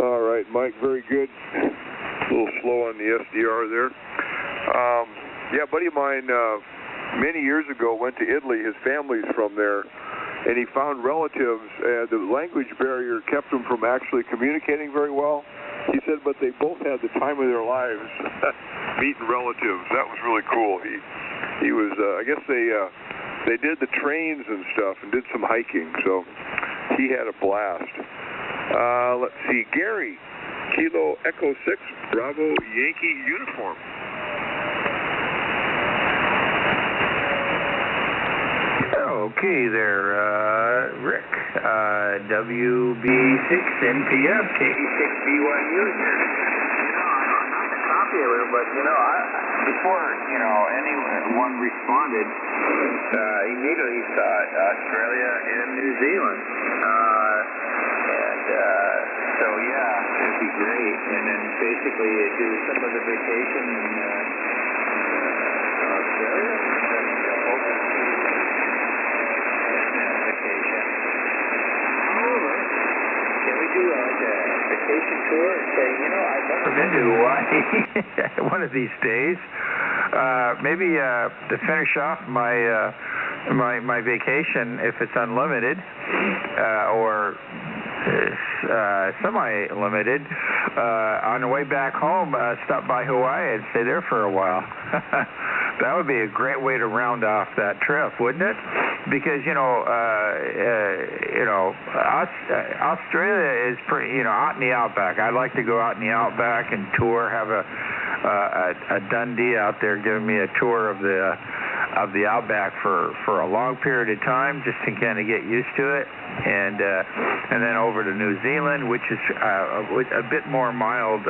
All right, Mike, very good. A little slow on the SDR there. Yeah, a buddy of mine many years ago went to Italy. His family's from there, and he found relatives, and the language barrier kept them from actually communicating very well. He said, but they both had the time of their lives meeting relatives. That was really cool. He was, I guess they did the trains and stuff and did some hiking, so he had a blast. Let's see, Gary, Kilo Echo 6, Bravo Yankee uniform. Okay there, Rick, WB6NPM, KB6BYU here. I'm not a copy of it, but, before, anyone responded, immediately thought Australia and New Zealand. So, yeah, it'd be great. And then basically do some of the vacation tour and say, you know, I've never been to Hawaii one of these days. Maybe to finish off my vacation, if it's unlimited or semi-limited, on the way back home, stop by Hawaii and stay there for a while. That would be a great way to round off that trip, wouldn't it? Because Australia is pretty, out in the outback. I'd like to go out in the outback and tour, have a Dundee out there giving me a tour of the outback for a long period of time, just to kind of get used to it, and then over to New Zealand, which is a bit more mild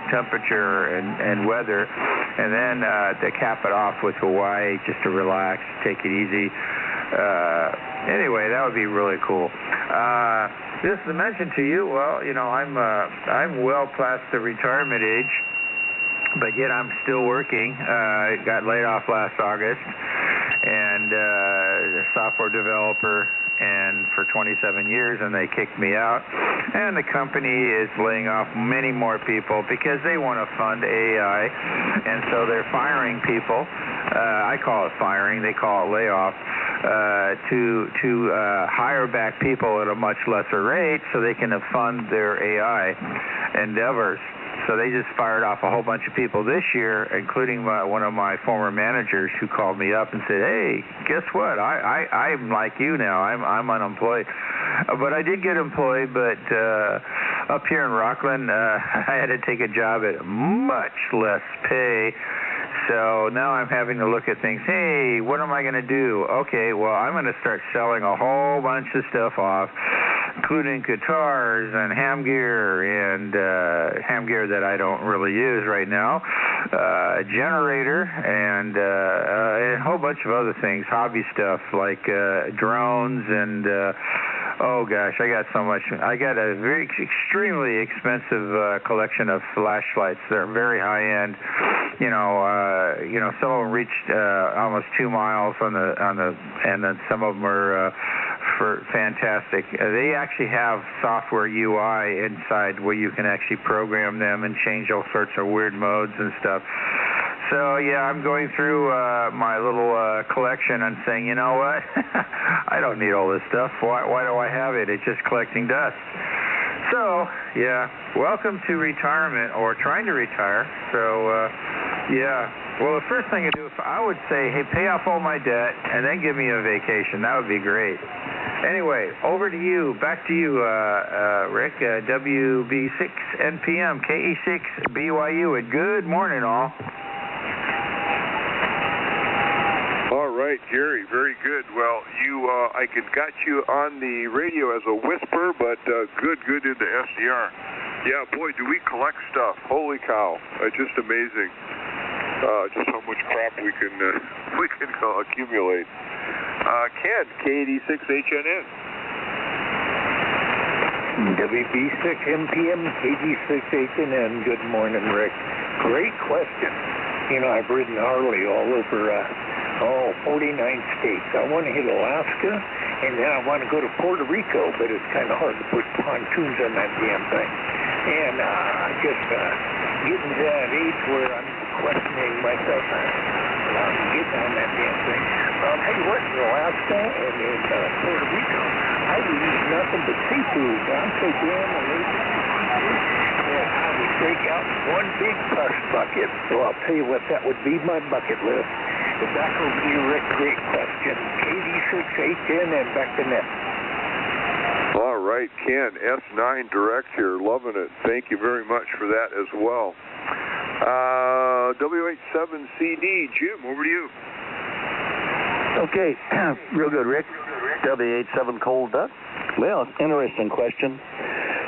temperature and weather, and then to cap it off with Hawaii, just to relax, take it easy. Anyway, that would be really cool. Just to mention to you, well, I'm well past the retirement age, but yet I'm still working. I got laid off last August, and a software developer, and for 27 years, and they kicked me out. And the company is laying off many more people because they want to fund AI, and so they're firing people. I call it firing, they call it layoff, to hire back people at a much lesser rate so they can fund their AI endeavors. So they just fired off a whole bunch of people this year, including one of my former managers, who called me up and said, "Hey, guess what? I'm like you now. I'm unemployed." But I did get employed, but up here in Rockland, I had to take a job at much less pay. So now I'm having to look at things. Hey, what am I going to do? Okay, well, I'm going to start selling a whole bunch of stuff off, including guitars and ham gear that I don't really use right now, a generator, and a whole bunch of other things, hobby stuff like drones and oh gosh, I got so much. I got a very extremely expensive collection of flashlights. They're very high end. Some of them reached almost 2 miles on the, and then some of them are fantastic. They actually have software UI inside where you can actually program them and change all sorts of weird modes and stuff. So yeah, I'm going through my little collection and saying, you know what? I don't need all this stuff. Why do I have it? It's just collecting dust. So yeah, welcome to retirement, or trying to retire. So yeah. Well, the first thing I do, I would say, hey, pay off all my debt and then give me a vacation. That would be great. Anyway, over to you. Back to you, Rick. WB6NPM, KE6 BYU. And good morning, all. All right, Gary, very good. Well, I got you on the radio as a whisper, but good into SDR. Yeah, boy, do we collect stuff. Holy cow. Just amazing. Just how much crap we can accumulate. Ken, K86HNN. WB6MPM, KG6HNN. Good morning, Rick. Great question. I've ridden Harley all over 49 states. I want to hit Alaska, and then I want to go to Puerto Rico, but it's kind of hard to put pontoons on that damn thing. And just getting to that age where I'm questioning myself on getting on that damn thing. Hey, what, in Alaska and in Puerto Rico, I would eat nothing but seafood. I'm so damn allergic to seafood that I would break out one big push bucket. So I'll tell you what, that would be my bucket list. Back over to you, Rick. Great question. KD6HN and back to net. All right, Ken, S9 Direct here. Loving it. Thank you very much for that as well. W87CD, Jim, over to you. Okay, real good, Rick. W87 Cold Duck. Well, interesting question.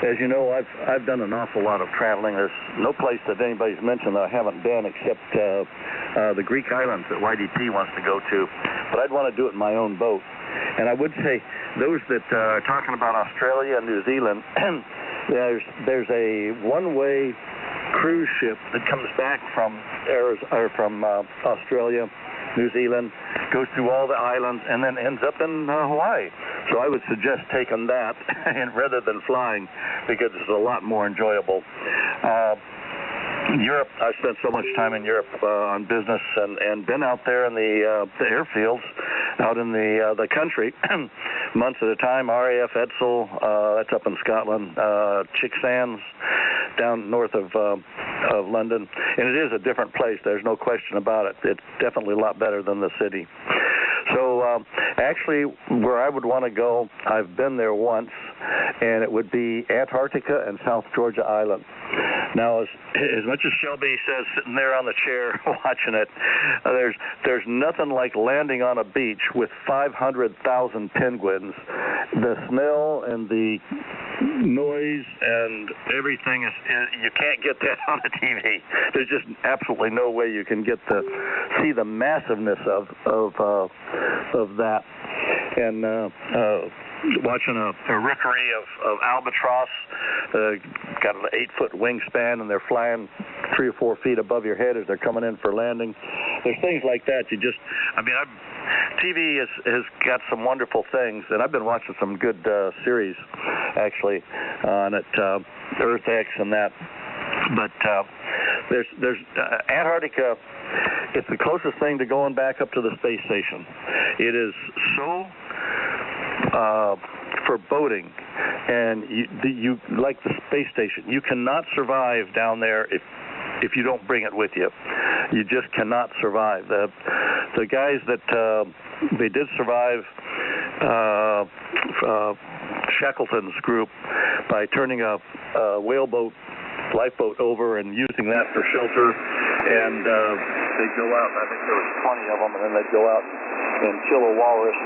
As you know, I've done an awful lot of traveling. There's no place that anybody's mentioned that I haven't been except the Greek islands that YDP wants to go to. But I'd want to do it in my own boat. And I would say those that are talking about Australia and New Zealand, there's a one-way cruise ship that comes back from Australia, New Zealand, goes through all the islands, and then ends up in Hawaii. So I would suggest taking that rather than flying, because it's a lot more enjoyable. Europe, I spent so much time in Europe on business and been out there in the airfields out in the country months at a time. RAF Edsel, that's up in Scotland, Chicksands down north of London, and it is a different place. There's no question about it. It's definitely a lot better than the city. So actually, where I would want to go, I've been there once, and it would be Antarctica and South Georgia Island. Now, as much as Shelby says, sitting there on the chair watching it, there's nothing like landing on a beach with 500,000 penguins. The smell and the noise and everything is you can't get that on a TV. There's just absolutely no way you can get to see the massiveness of that. And watching a rookery of albatross, got an 8-foot wingspan, and they're flying 3 or 4 feet above your head as they're coming in for landing. There's things like that. TV has got some wonderful things, and I've been watching some good series, actually, on it, Earth X and that. But there's Antarctica. It's the closest thing to going back up to the space station. It is so foreboding, and you like the space station. You cannot survive down there if you don't bring it with you. You just cannot survive. The guys that they did survive, Shackleton's group, by turning a whaleboat, lifeboat over and using that for shelter, and they'd go out, and I think there was 20 of them, and then they'd go out and kill a walrus.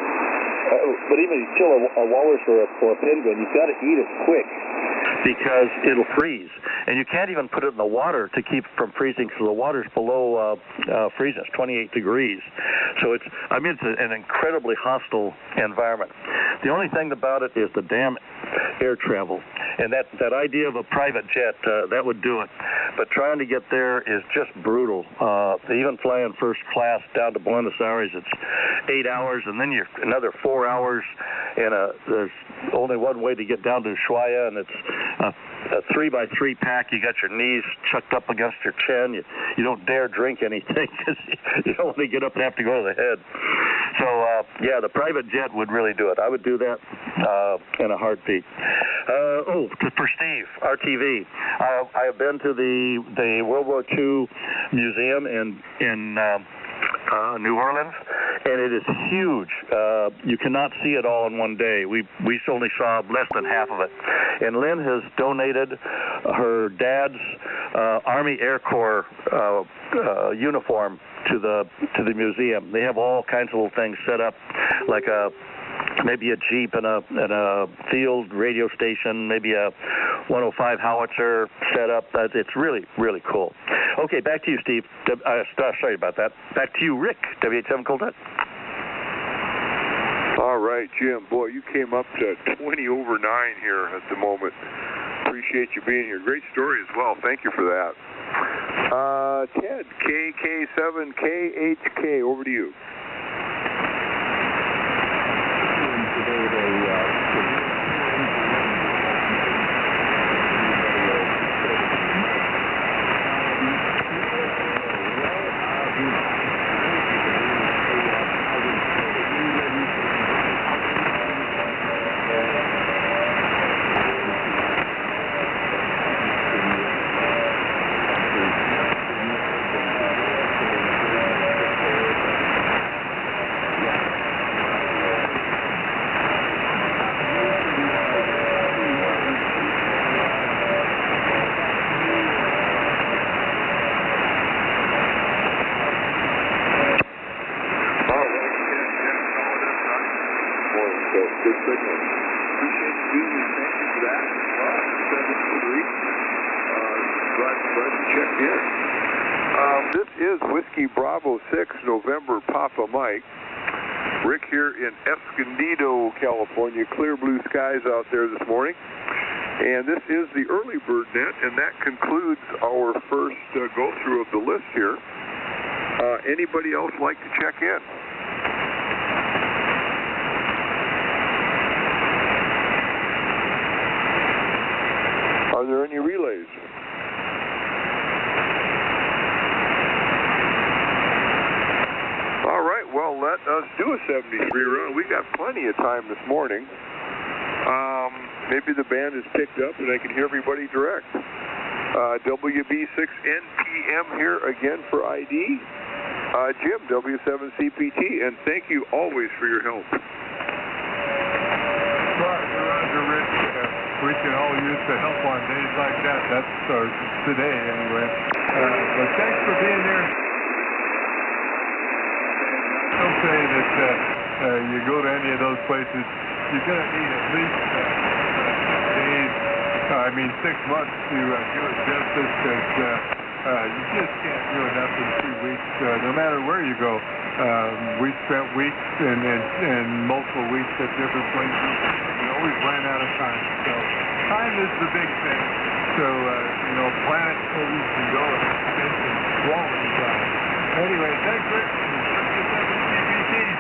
But even if you kill a walrus or a penguin, you've got to eat it quick, because it'll freeze. And you can't even put it in the water to keep it from freezing, because the water's below freezing. It's 28 degrees. So it's an incredibly hostile environment. The only thing about it is the damn air travel. And that idea of a private jet, that would do it. But trying to get there is just brutal. Even flying first class down to Buenos Aires, it's 8 hours, and then you're another 4 hours, and there's only one way to get down to Ushuaia, and it's a 3x3 pack. You got your knees chucked up against your chin. You don't dare drink anything, because you don't want to get up and have to go to the head. So, yeah, the private jet would really do it. I would do that in a heartbeat. For Steve, RTV, I have been to the World War II Museum in New Orleans, and it is huge. You cannot see it all in one day. We only saw less than half of it. And Lynn has donated her dad's Army Air Corps uniform to the museum. They have all kinds of little things set up, like maybe a Jeep and a field radio station, maybe a 105 howitzer set up. It's really, really cool. Okay, back to you, Steve. Sorry about that. Back to you, Rick, W87 Cold Hut. All right, Jim. Boy, you came up to 20 over 9 here at the moment. Appreciate you being here. Great story as well. Thank you for that. Ted, KK7KHK, over to you. This is Whiskey Bravo 6, November Papa Mike. Rick here in Escondido, California. Clear blue skies out there this morning. And this is the early bird net, and that concludes our first go-through of the list here. Anybody else like to check in? there any relays? All right, well, let us do a 73 run. We got plenty of time this morning. Maybe the band is picked up and I can hear everybody direct. WB6NPM here again for ID. Jim, W7CPT, and thank you always for your help. Roger, Rich. We can all use the help on days like that. That's today, anyway. But thanks for being there. Don't say that you go to any of those places, you're going to need at least 6 months to do it justice, because you just can't do enough in 2 weeks, no matter where you go. We spent weeks and multiple weeks at different places. We always ran out of time. So time is the big thing. So, plan it so you can go and spend some quality time. Anyway, thanks, Rick.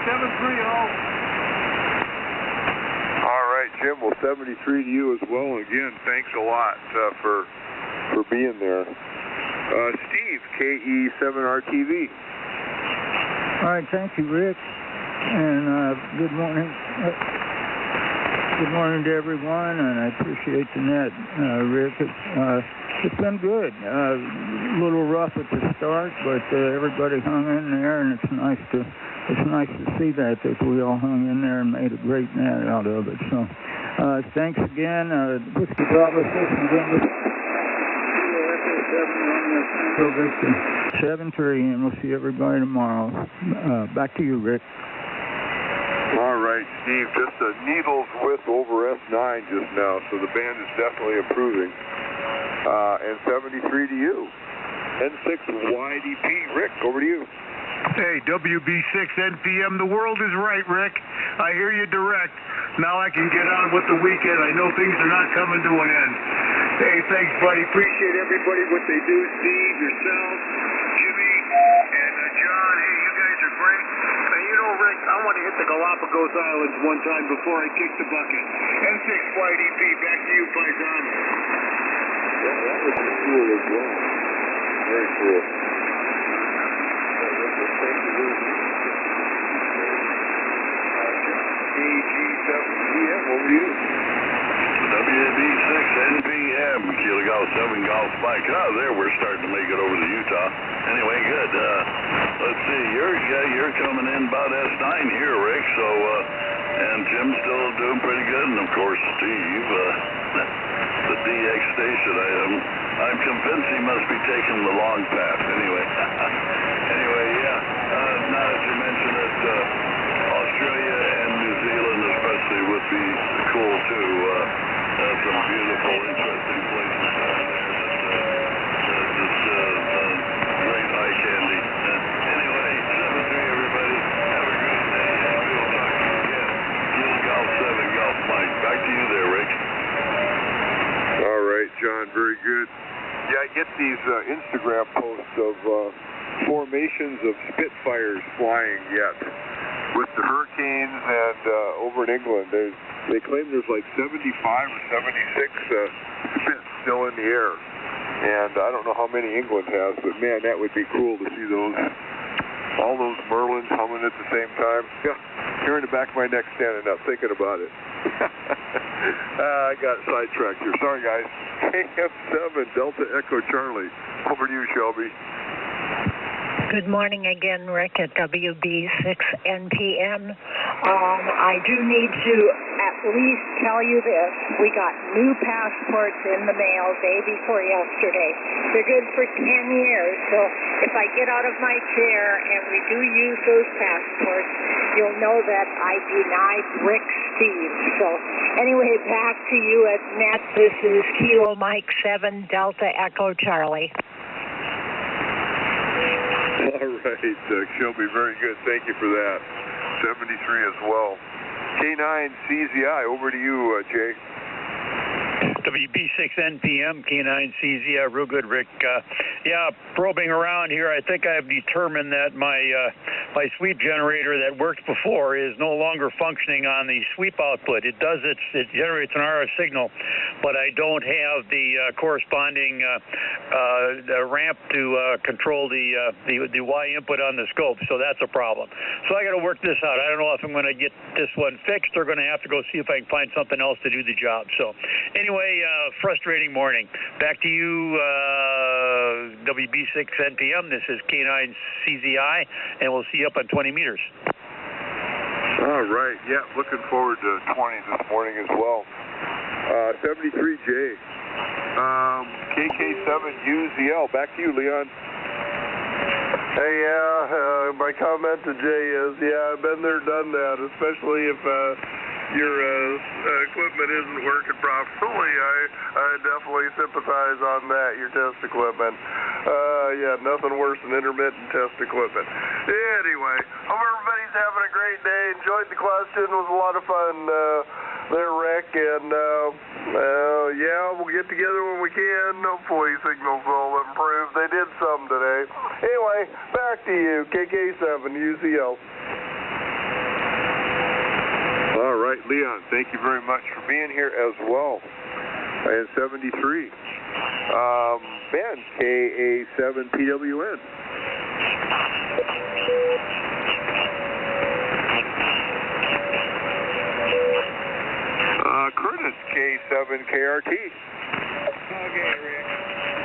7-3 all. All right, Jim. Well, 73 to you as well. Again, thanks a lot for being there. Steve, KE7RTV. All right, thank you, Rick, and good morning. Good morning to everyone, and I appreciate the net, Rick. It's been good. A little rough at the start, but everybody hung in there, and it's nice to see that we all hung in there and made a great net out of it. So, thanks again. Whiskey Bravo 6 November. 7-3, and we'll see everybody tomorrow. Back to you, Rick. All right, Steve, just a needle's width over S9 just now, so the band is definitely improving. And 73 to you. N6YDP, Rick, over to you. Hey, WB6NPM, the world is right, Rick. I hear you direct. Now I can get on with the weekend. I know things are not coming to an end. Hey, thanks, buddy. Appreciate everybody, what they do. Steve, yourself, Jimmy, and John. Hey, you guys are great. Rick, I want to hit the Galapagos Islands one time before I kick the bucket. N6YDP, back to you, Paisan. Yeah, that was cool as well. Very cool. AG7PM, over to you. WB6NPM, Kilo Golf 7 Golf Mike. There we're starting to make it over to Utah. Anyway, good. Let's see, you're coming in about S9 here, Rick. So, and Jim's still doing pretty good, and of course Steve, the DX station. I'm convinced he must be taking the long path. Anyway, yeah. Now that you mention it, Australia and New Zealand especially would be cool too. Some beautiful, interesting places down there. Great eye candy. Anyway, 7-3 everybody. Have a great day, and we'll talk to you again. Kilo Golf 7 Golf Mike. Back to you there, Rick. All right, John, very good. Yeah, I get these Instagram posts of formations of Spitfires flying yet. With the hurricanes and over in England, they claim there's like 75 or 76 Spits still in the air. And I don't know how many England has, but man, that would be cool to see those, all those Merlins humming at the same time. Yeah, here in the back of my neck standing up, thinking about it. I got sidetracked here. Sorry, guys. KM7 Delta Echo Charlie. Over to you, Shelby. Good morning again, Rick, at WB6NPM. I do need to at least tell you this. We got new passports in the mail day before yesterday. They're good for 10 years, so if I get out of my chair and we do use those passports, you'll know that I denied Rick Steve. So anyway, back to you at net. This is Kilo Mike 7 Delta Echo Charlie. All right, Shelby, very good. Thank you for that. 73 as well. K9 CZI, over to you, Jay. WB6NPM, K9CZ, real good, Rick. Yeah, probing around here, I think I've determined that my sweep generator that worked before is no longer functioning on the sweep output. It generates an RF signal, but I don't have the corresponding ramp to control the Y input on the scope, so that's a problem. So I got to work this out. I don't know if I'm going to get this one fixed or going to have to go see if I can find something else to do the job. So anyway, frustrating morning. Back to you, WB6NPM. This is K9CZI, and we'll see you up on 20 meters. All right. Yeah, looking forward to 20 this morning as well. 73J. KK7UZL. Back to you, Leon. Hey, yeah, my comment to Jay is, yeah, I've been there, done that, especially if your equipment isn't working properly. I definitely sympathize on that, your test equipment. Yeah, nothing worse than intermittent test equipment. Anyway, hope everybody's having a great day. Enjoyed the question. It was a lot of fun there, Rick. And, yeah, we'll get together when we can. Hopefully signals will improve. They did some today. Anyway, back to you, KK7UZO. All right, Leon, thank you very much for being here as well. And 73. Ben, KA7PWN. Curtis, K7KRT. Okay, Rick.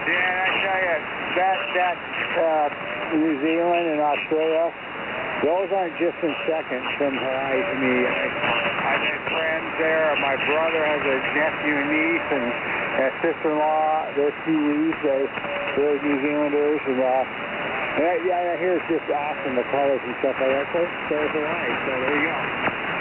Yeah, I tell you, that New Zealand and Australia, those aren't distant seconds from Hawaii to me. I've had friends there. My brother has a nephew and niece, and a sister-in-law. They're Kiwis. They're New Zealanders, and yeah, I hear it's just awesome, the colors and stuff like that. So it's Hawaii. So there you go.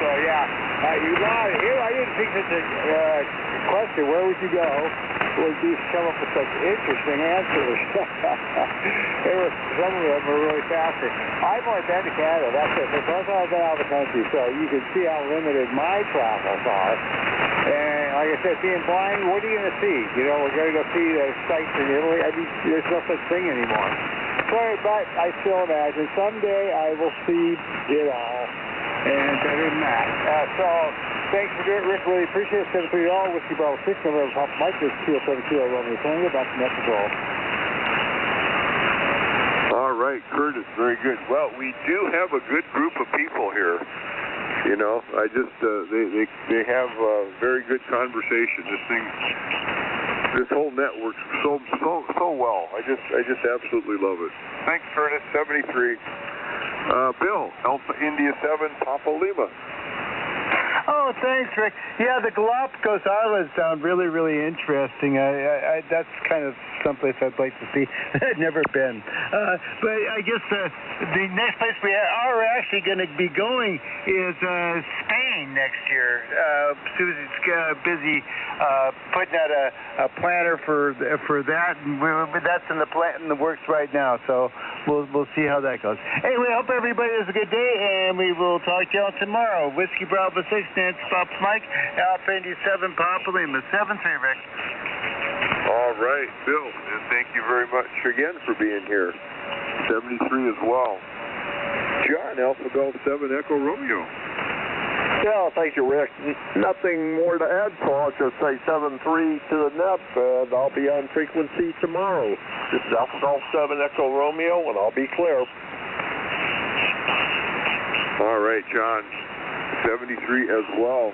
So yeah. You lied. Here, I didn't think that's a question. Where would you go? Would you come up with such interesting answers? Some of them were really fascinating. I've only been to Canada. That's it. Because I've been out of the country, so you can see how limited my travels are. And like I said, being blind, what are you going to see? You know, we're going to go see the sites in Italy. I mean, there's no such thing anymore. But I still imagine someday I will see it all. And better than that. So, thanks for doing it, Rick. Really appreciate it. 730 Whiskey Bravo 6, November Papa Mike, this is 207 Kilo Romeo Tango, back to net control. All right, Curtis, very good. Well, we do have a good group of people here. You know, I just, they have very good conversation. This whole network's so well. I just absolutely love it. Thanks, Curtis. 73. Bill, Alpha India 7, Papa Lima. Oh, thanks, Rick. Yeah, the Galapagos Islands sound really, really interesting. That's kind of someplace I'd like to see. I've never been. But I guess the next place we are actually going to be going is Spain next year. Susie's busy putting out a planner for that, and that's in the works right now. So we'll see how that goes. Anyway, I hope everybody has a good day, and we will talk to y'all tomorrow. Whiskey Bravo 6, Nancy Pops Mike, Alpha India 7, Papa Lima, 7-3, Rick. All right, Bill, and thank you very much again for being here. 73 as well. John, Alpha Golf 7, Echo Romeo. Yeah, thank you, Rick. Nothing more to add, so I'll just say 7-3 to the net, and I'll be on frequency tomorrow. This is Alpha Golf 7, Echo Romeo, and I'll be clear. All right, John. 73 as well.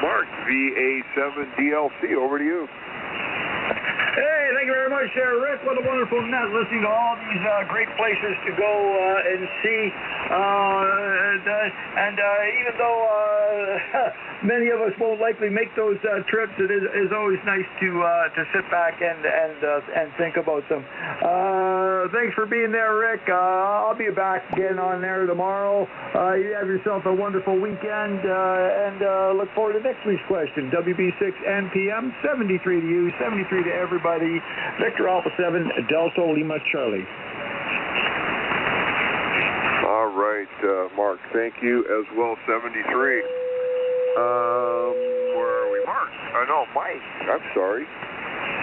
Mark, VA7DLC, over to you. Hey, thank you very much, Rick. What a wonderful night listening to all these great places to go and see. Even though many of us won't likely make those trips, it is always nice to sit back and think about them. Thanks for being there, Rick. I'll be back again on there tomorrow. You have yourself a wonderful weekend, and look forward to next week's question. WB6NPM, 73 to you, 73 to everybody. Victor Alpha 7, Delta Lima Charlie. All right, Mark, thank you as well, 73. Where are we? Mark. No, Mike. I'm sorry.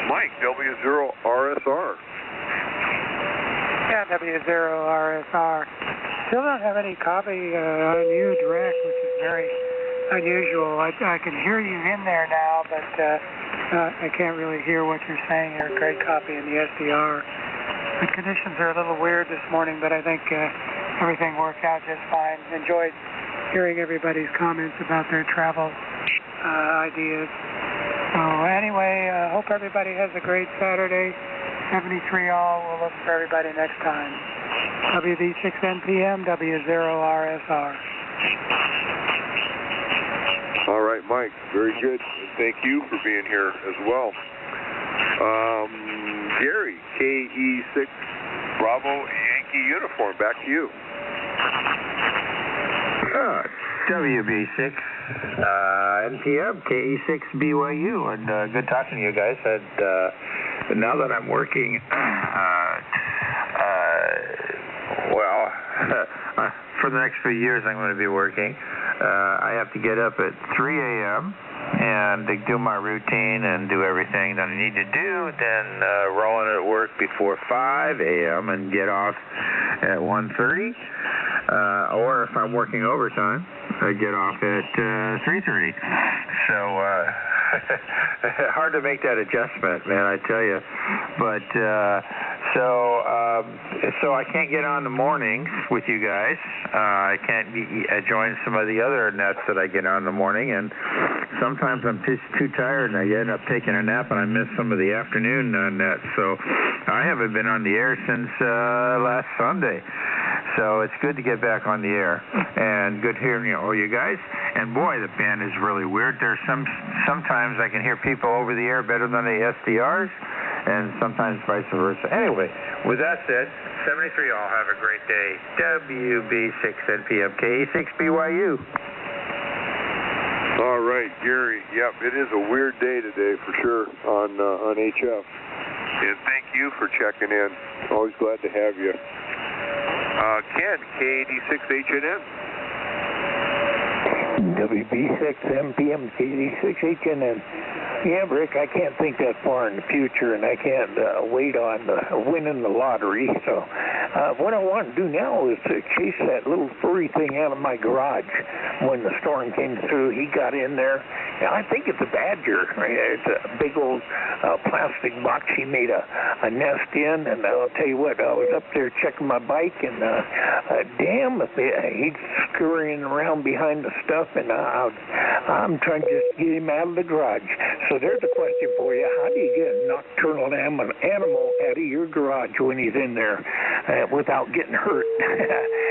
Mike, W0RSR. Yeah, W0RSR. Still don't have any copy on you direct, which is very unusual. I can hear you in there now, but I can't really hear what you're saying. You're a great copy in the SDR. The conditions are a little weird this morning, but I think everything worked out just fine. Enjoyed hearing everybody's comments about their travel ideas. So anyway, hope everybody has a great Saturday. 73 all. We'll look for everybody next time. WB6NPM, W0RSR. All right, Mike. Very good. And thank you for being here as well. Gary, KE6 Bravo Yankee uniform. Back to you. WB6 NPM, KE6 BYU, and good talking to you guys. And now that I'm working, for the next few years I'm going to be working. I have to get up at 3 a.m. and do my routine and do everything that I need to do, then roll in at work before 5 a.m. and get off at 1:30. Or if I'm working overtime, I get off at 3:30. So hard to make that adjustment, man, I tell you. But so I can't get on the mornings with you guys. I can't join some of the other nets that I get on in the morning, and sometimes I'm just too tired and I end up taking a nap and I miss some of the afternoon nets. So I haven't been on the air since last Sunday. So it's good to get back on the air, and good hearing all you guys. And boy, the band is really weird. There's sometimes I can hear people over the air better than the SDRs, and sometimes vice versa. Anyway, with that said, 73 all, have a great day. WB6NPM, KE6BYU. All right, Gary. Yep, it is a weird day today for sure on HF. And thank you for checking in. Always glad to have you. Ken, KD6HNN. WB6MPM, KD6HNN. Yeah, Rick, I can't think that far in the future, and I can't wait on winning the lottery. So what I want to do now is to chase that little furry thing out of my garage. When the storm came through, he got in there. And I think it's a badger. It's a big old plastic box he made a nest in, and I'll tell you what, I was up there checking my bike, and damn, he's scurrying around behind the stuff, and I'm trying to just get him out of the garage. So there's a question for you. How do you get a nocturnal animal out of your garage when he's in there without getting hurt?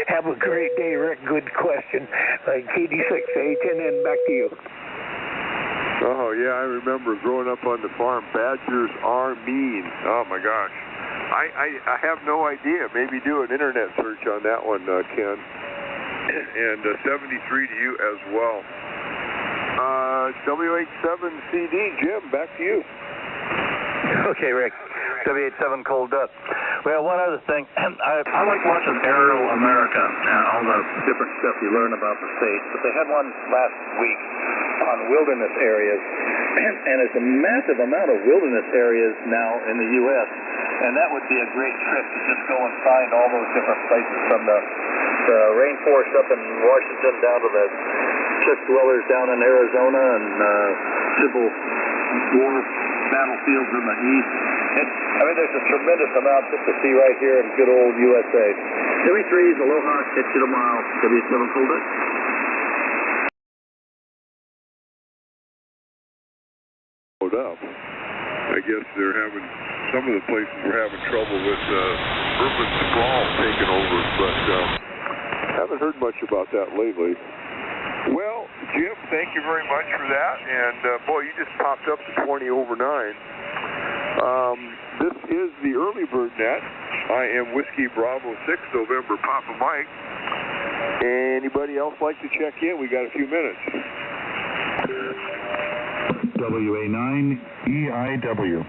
Have a great day, Rick. Good question. KD6HNN, back to you. Oh, yeah, I remember growing up on the farm. Badgers are mean. Oh, my gosh. I have no idea. Maybe do an internet search on that one, Ken. And 73 to you as well. W87CD, Jim, back to you. Okay, Rick. W87 Cold Up. Well, one other thing, I like watching Aerial America and all the different stuff you learn about the states, but they had one last week on wilderness areas, and it's a massive amount of wilderness areas now in the U.S., and that would be a great trip to just go and find all those different places, from the rainforest up in Washington down to the cliff dwellers down in Arizona and Civil War battlefields in the east. There's a tremendous amount just to see right here in good old USA. 73's Aloha, catch you tomorrow. W7 Cold Up. Up. I guess they're having, some of the places were having trouble with urban sprawl taking over, but haven't heard much about that lately. Well, Jim, thank you very much for that, and boy, you just popped up to 20 over 9. This is the Early Bird Net. I am Whiskey Bravo 6, November Papa Mike. Anybody else like to check in? We got a few minutes. WA9 EIW.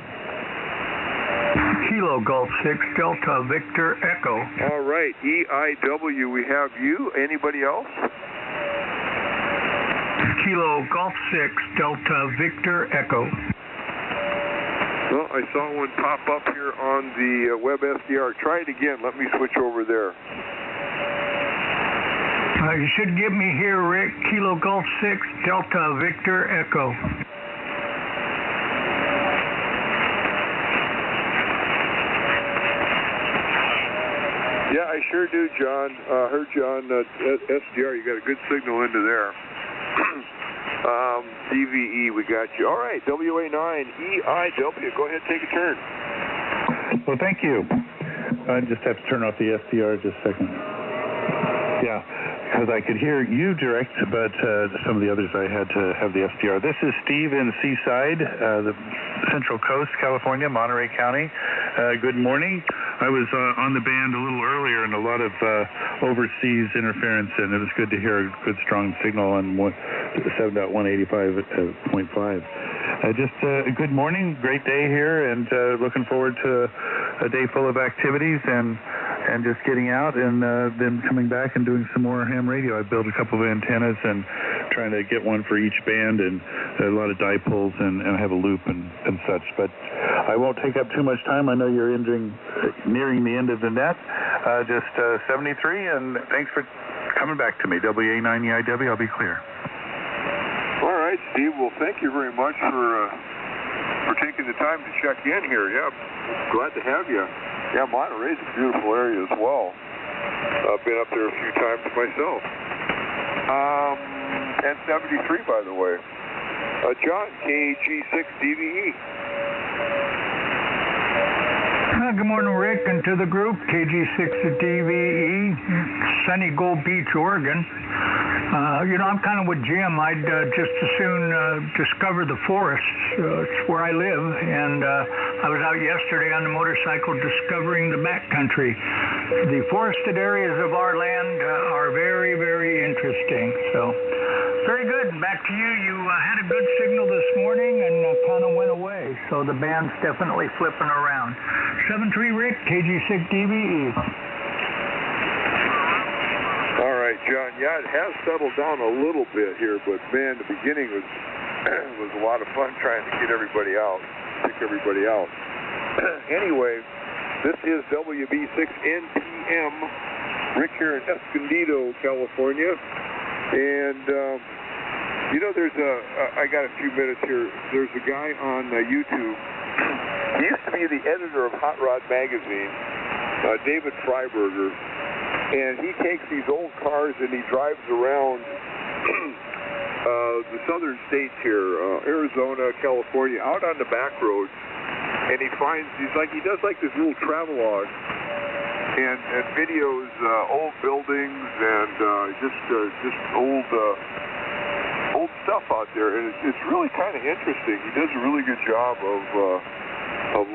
Kilo Golf 6 Delta Victor Echo. All right, EIW, we have you. Anybody else? Kilo Golf 6 Delta Victor Echo. Well, I saw one pop up here on the web SDR. Try it again. Let me switch over there. You should get me here, Rick. Kilo Golf 6 Delta Victor Echo. Yeah, I sure do, John. Heard you on SDR. You got a good signal into there. DVE, we got you. All right, WA9EIW. Go ahead, take a turn. Well, thank you. I just have to turn off the SDR just a second. Yeah, because I could hear you direct, but some of the others I had to have the SDR. This is Steve in Seaside, the Central Coast, California, Monterey County. Good morning. I was on the band a little earlier and a lot of overseas interference, and it was good to hear a good strong signal on 7.185.5. Just good morning, great day here, and looking forward to a day full of activities and just getting out and then coming back and doing some more ham radio. I built a couple of antennas and trying to get one for each band, and a lot of dipoles and have a loop and such. But I won't take up too much time. I know you're nearing the end of the net. Just 73, and thanks for coming back to me. WA9EIW, I'll be clear. All right, Steve. Well, thank you very much for taking the time to check in here. Yeah, glad to have you. Yeah, Monterey's a beautiful area as well. I've been up there a few times myself. And 73, by the way. John, KG6DVE. Good morning, Rick, and to the group, KG6DVE, sunny Gold Beach, Oregon. I'm kind of with Jim. I'd just as soon discover the forests. It's where I live, and I was out yesterday on the motorcycle discovering the backcountry. The forested areas of our land are very, very interesting. So, very good. Back to you. You had a good signal this morning and kind of went away. So the band's definitely flipping around. 73 Rick, KG6DVE. All right, John. Yeah, it has settled down a little bit here, but man, the beginning was a lot of fun trying to get everybody out, pick everybody out. Anyway, this is WB6NPM. Rick here in Escondido, California, and I got a few minutes here. There's a guy on YouTube. He used to be the editor of Hot Rod Magazine, David Freiberger. And he takes these old cars and he drives around the southern states here, Arizona, California, out on the back roads. And he does like this little travelogue and videos old buildings and just old stuff out there. And it's really kind of interesting. He does a really good job of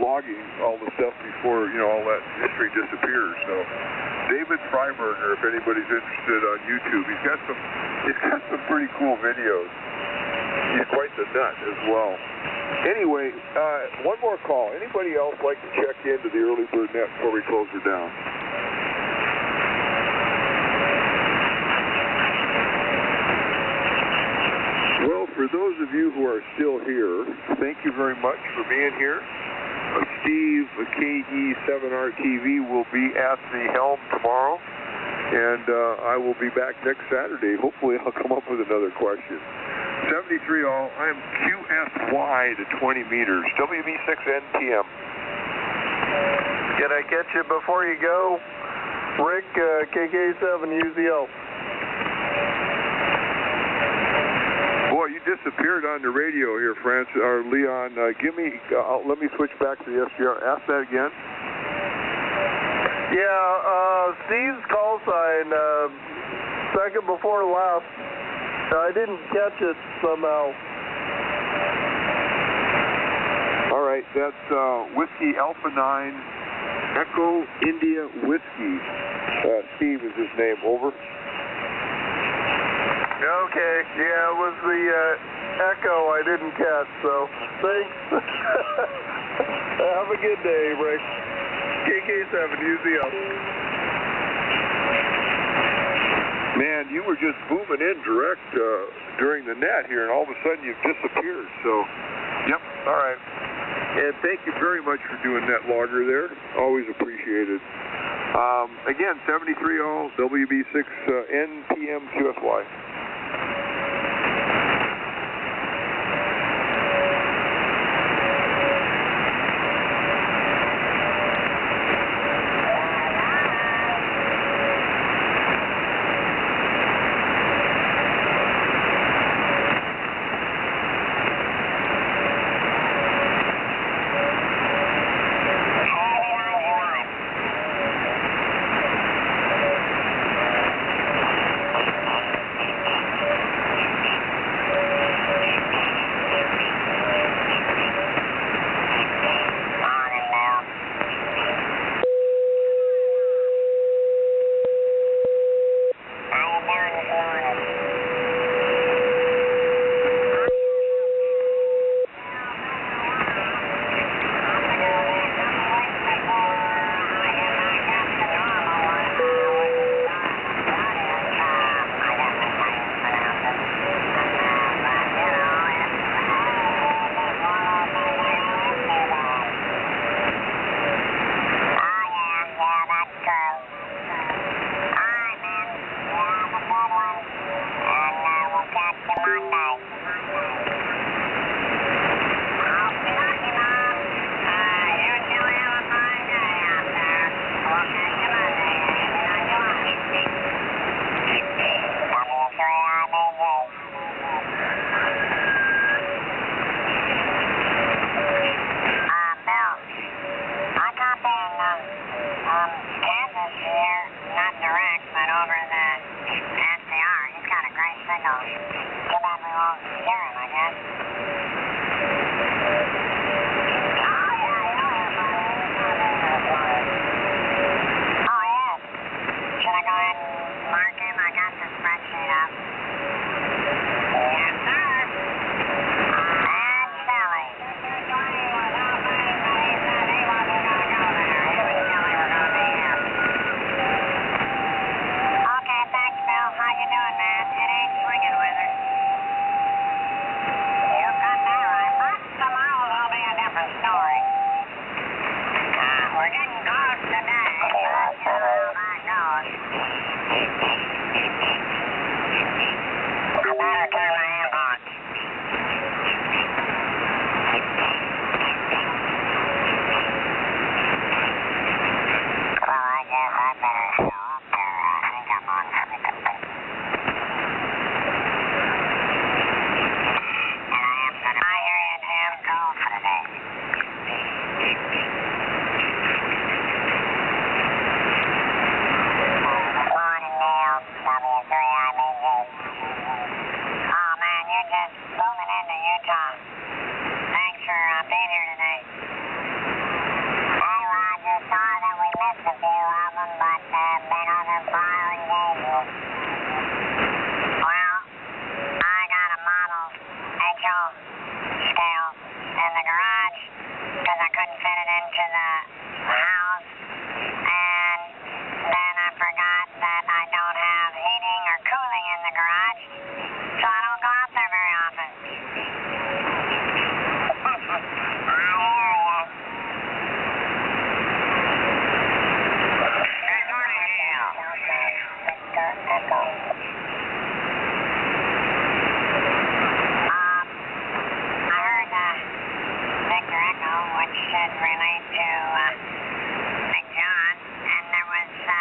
logging all the stuff before all that history disappears. So David Freiberger, if anybody's interested on YouTube, he's got some pretty cool videos. He's quite the nut as well. Anyway, one more call. Anybody else like to check into the Early Bird Net before we close her down? Well, for those of you who are still here, thank you very much for being here. Steve, KE7RTV, will be at the helm tomorrow, and I will be back next Saturday. Hopefully I'll come up with another question. 73 all, I am QSY to 20 meters, WB6NPM. Can I catch you before you go? Rick, KK7UZL. Boy, you disappeared on the radio here, Francis, or Leon. Let me switch back to the SDR. Ask that again. Yeah, Steve's call sign, second before last. I didn't catch it somehow. All right, that's Whiskey Alpha 9, Echo India Whiskey. Steve is his name, over. Okay, yeah, it was the Echo I didn't catch, so thanks. Have a good day, Rick. KK7, UZL. Man, you were just booming in direct during the net here, and all of a sudden you've disappeared. So, yep, all right. And thank you very much for doing net logger there. Always appreciated. Again, 73 all, WB6 NPM QSY.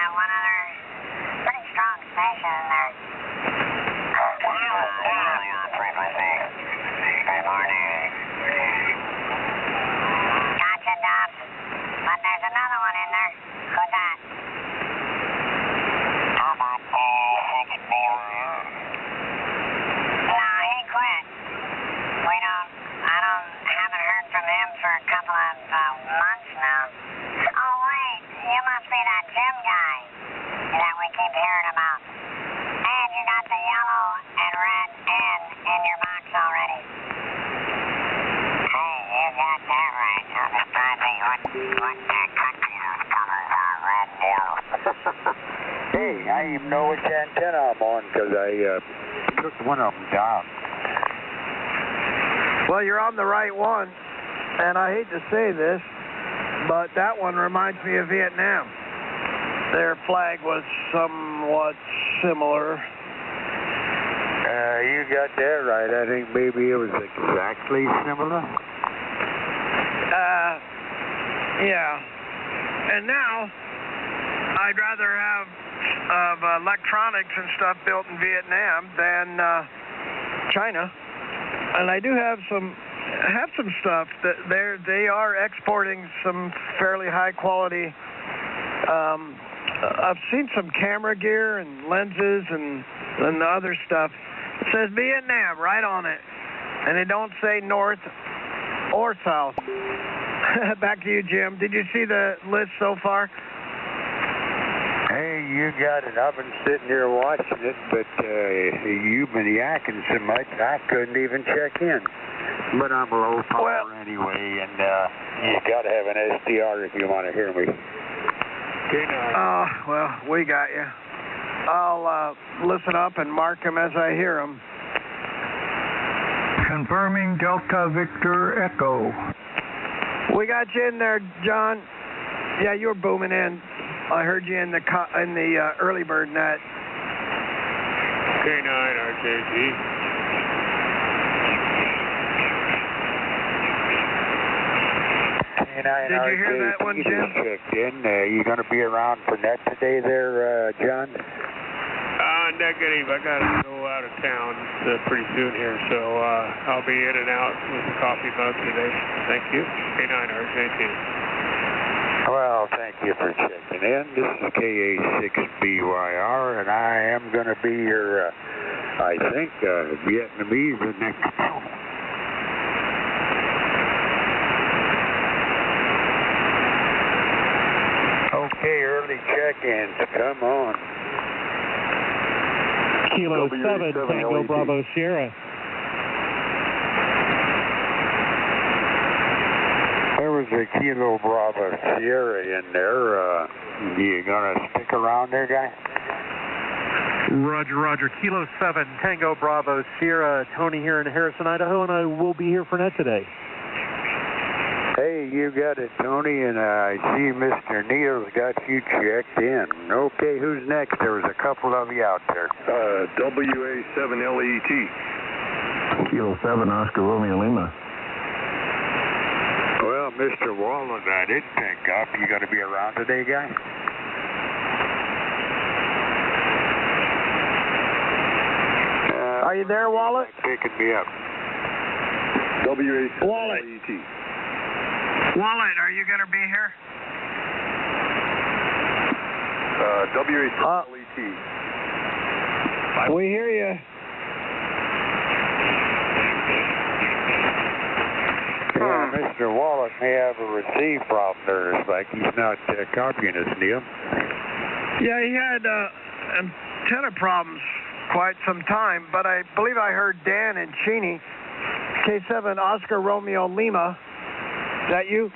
One other pretty strong station in there. don't even know which antenna I'm on because I took one of them down. Well, you're on the right one, and I hate to say this, but that one reminds me of Vietnam. Their flag was somewhat similar. You got that right. I think maybe it was exactly similar. Yeah. And now, I'd rather have electronics and stuff built in Vietnam than China. And I do have some stuff that they are exporting some fairly high quality. I've seen some camera gear and lenses and the other stuff. It says Vietnam right on it, and it don't say north or south. Back to you, Jim. Did you see the list so far? Hey, you got it. I've been sitting here watching it, but you've been yakking so much I couldn't even check in. But I'm low power anyway, and you got to have an SDR if you want to hear me. Well, we got you. I'll listen up and mark them as I hear them. Confirming Delta Victor Echo. We got you in there, John. Yeah, you were booming in. I heard you in the early bird net. K9 RJG. Did you hear that one, Jim? Checked in. You going to be around for net today there, John? Negative. I got to go out of town pretty soon here, so I'll be in and out with the coffee mug today. Thank you. K9 RJT. Well, thank you for checking in. This is KA6BYR, and I am going to be your, I think, Vietnamese the next. Okay, early check-ins. Come on. Kilo 7, Tango Bravo Sierra. There was a Kilo Bravo Sierra in there. You gonna stick around there, guy? Roger, Roger. Kilo 7, Tango Bravo Sierra. Tony here in Harrison, Idaho, and I will be here for net today. Hey, you got it, Tony, and I see Mr. Neal's got you checked in. Okay, who's next? There was a couple of you out there. WA7LET. Kilo 7, Oscar Romeo Lima. Well, Mr. Wallen, I did pick up. You got to be around today, guy? Are you there, Wallet? Picking me up. WA7LET. Wallet, are you going to be here? WA7LET. We hear you. Yeah, Mr. Wallace may have a receive problem there. It's like he's not copying us, Neil. Yeah, he had antenna problems quite some time, but I believe I heard Dan and Cheney. K7 Oscar Romeo Lima. Is that you?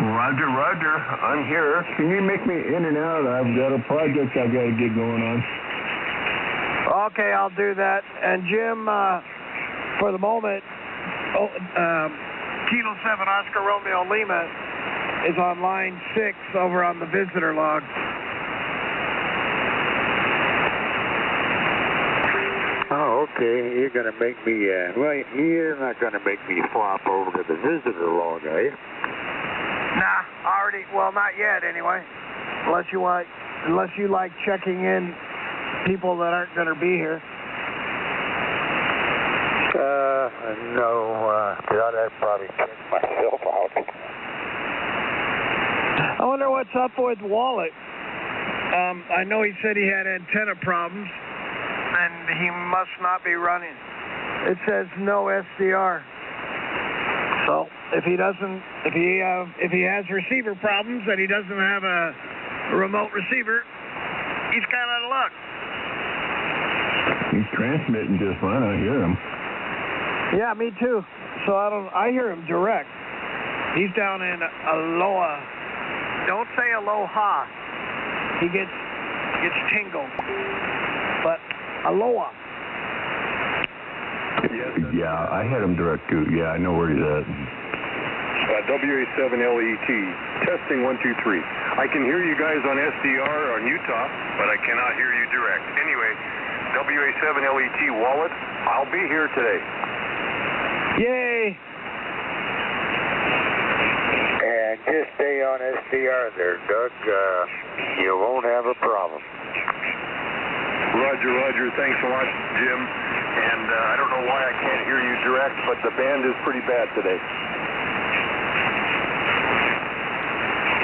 Roger, Roger. I'm here. Can you make me in and out? I've got a project I've got to get going on. Okay, I'll do that. And Jim, for the moment, Kilo 7 Oscar Romeo Lima is on line 6 over on the visitor log. Oh, okay. You're going to make me, well, you're not going to make me flop over to the visitor log, are you? Nah, already, well, not yet anyway. Unless you like checking in people that aren't going to be here. No, I'd probably check myself out. I wonder what's up with Wallet. I know he said he had antenna problems, and he must not be running. It says no SDR. So if he has receiver problems and he doesn't have a remote receiver, he's kind of out of luck. He's transmitting just fine. I hear him. Yeah, me too. So I hear him direct. He's down in Aloha. Don't say Aloha. He gets gets tingled. But aloha. Yeah, I had him direct too. Yeah, I know where he's at. WA7LET, testing 1, 2, 3. I can hear you guys on SDR on Utah, but I cannot hear you direct. Anyway, WA7LET Wallet, I'll be here today. Yay! And just stay on SDR there, Doug. You won't have a problem. Roger. Thanks a lot, Jim. And I don't know why I can't hear you direct, but the band is pretty bad today.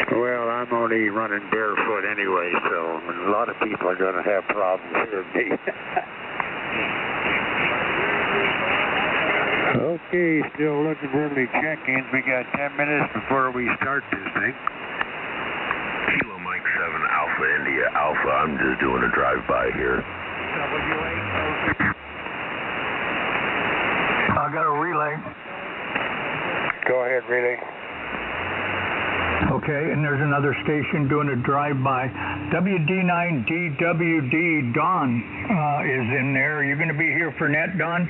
Well, I'm only running barefoot anyway, so a lot of people are going to have problems hearing me. Okay, still looking for early check-ins. We got 10 minutes before we start this thing. Kilo Mike 7 Alpha India Alpha. I'm just doing a drive-by here. I got a relay. Go ahead, relay. Okay, and there's another station doing a drive-by. WD9DWD Don is in there. Are you going to be here for net, Don?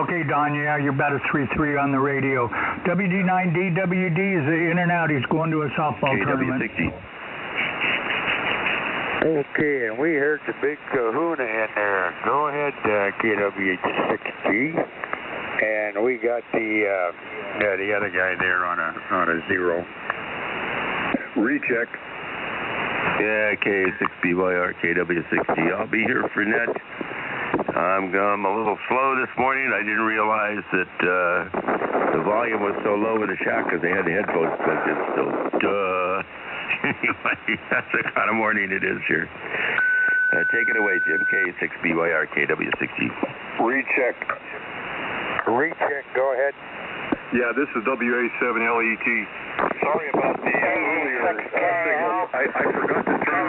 Okay, Don, yeah, you're about a 3-3 on the radio. WD9DWD is in and out. He's going to a softball tournament. Okay, and we heard the big kahuna in there. Go ahead, KW6G. And we got the other guy there on a 0. Recheck. Yeah, K6BYR, KW6G. I'll be here for net. I'm a little slow this morning. I didn't realize that the volume was so low in the shack because they had the headphones plugged in. So, duh. Anyway, that's the kind of morning it is here. Take it away, Jim. K6BYR, KW6G. Recheck. Go ahead. Yeah, this is WA7LET. Sorry about the earlier signal. I forgot to turn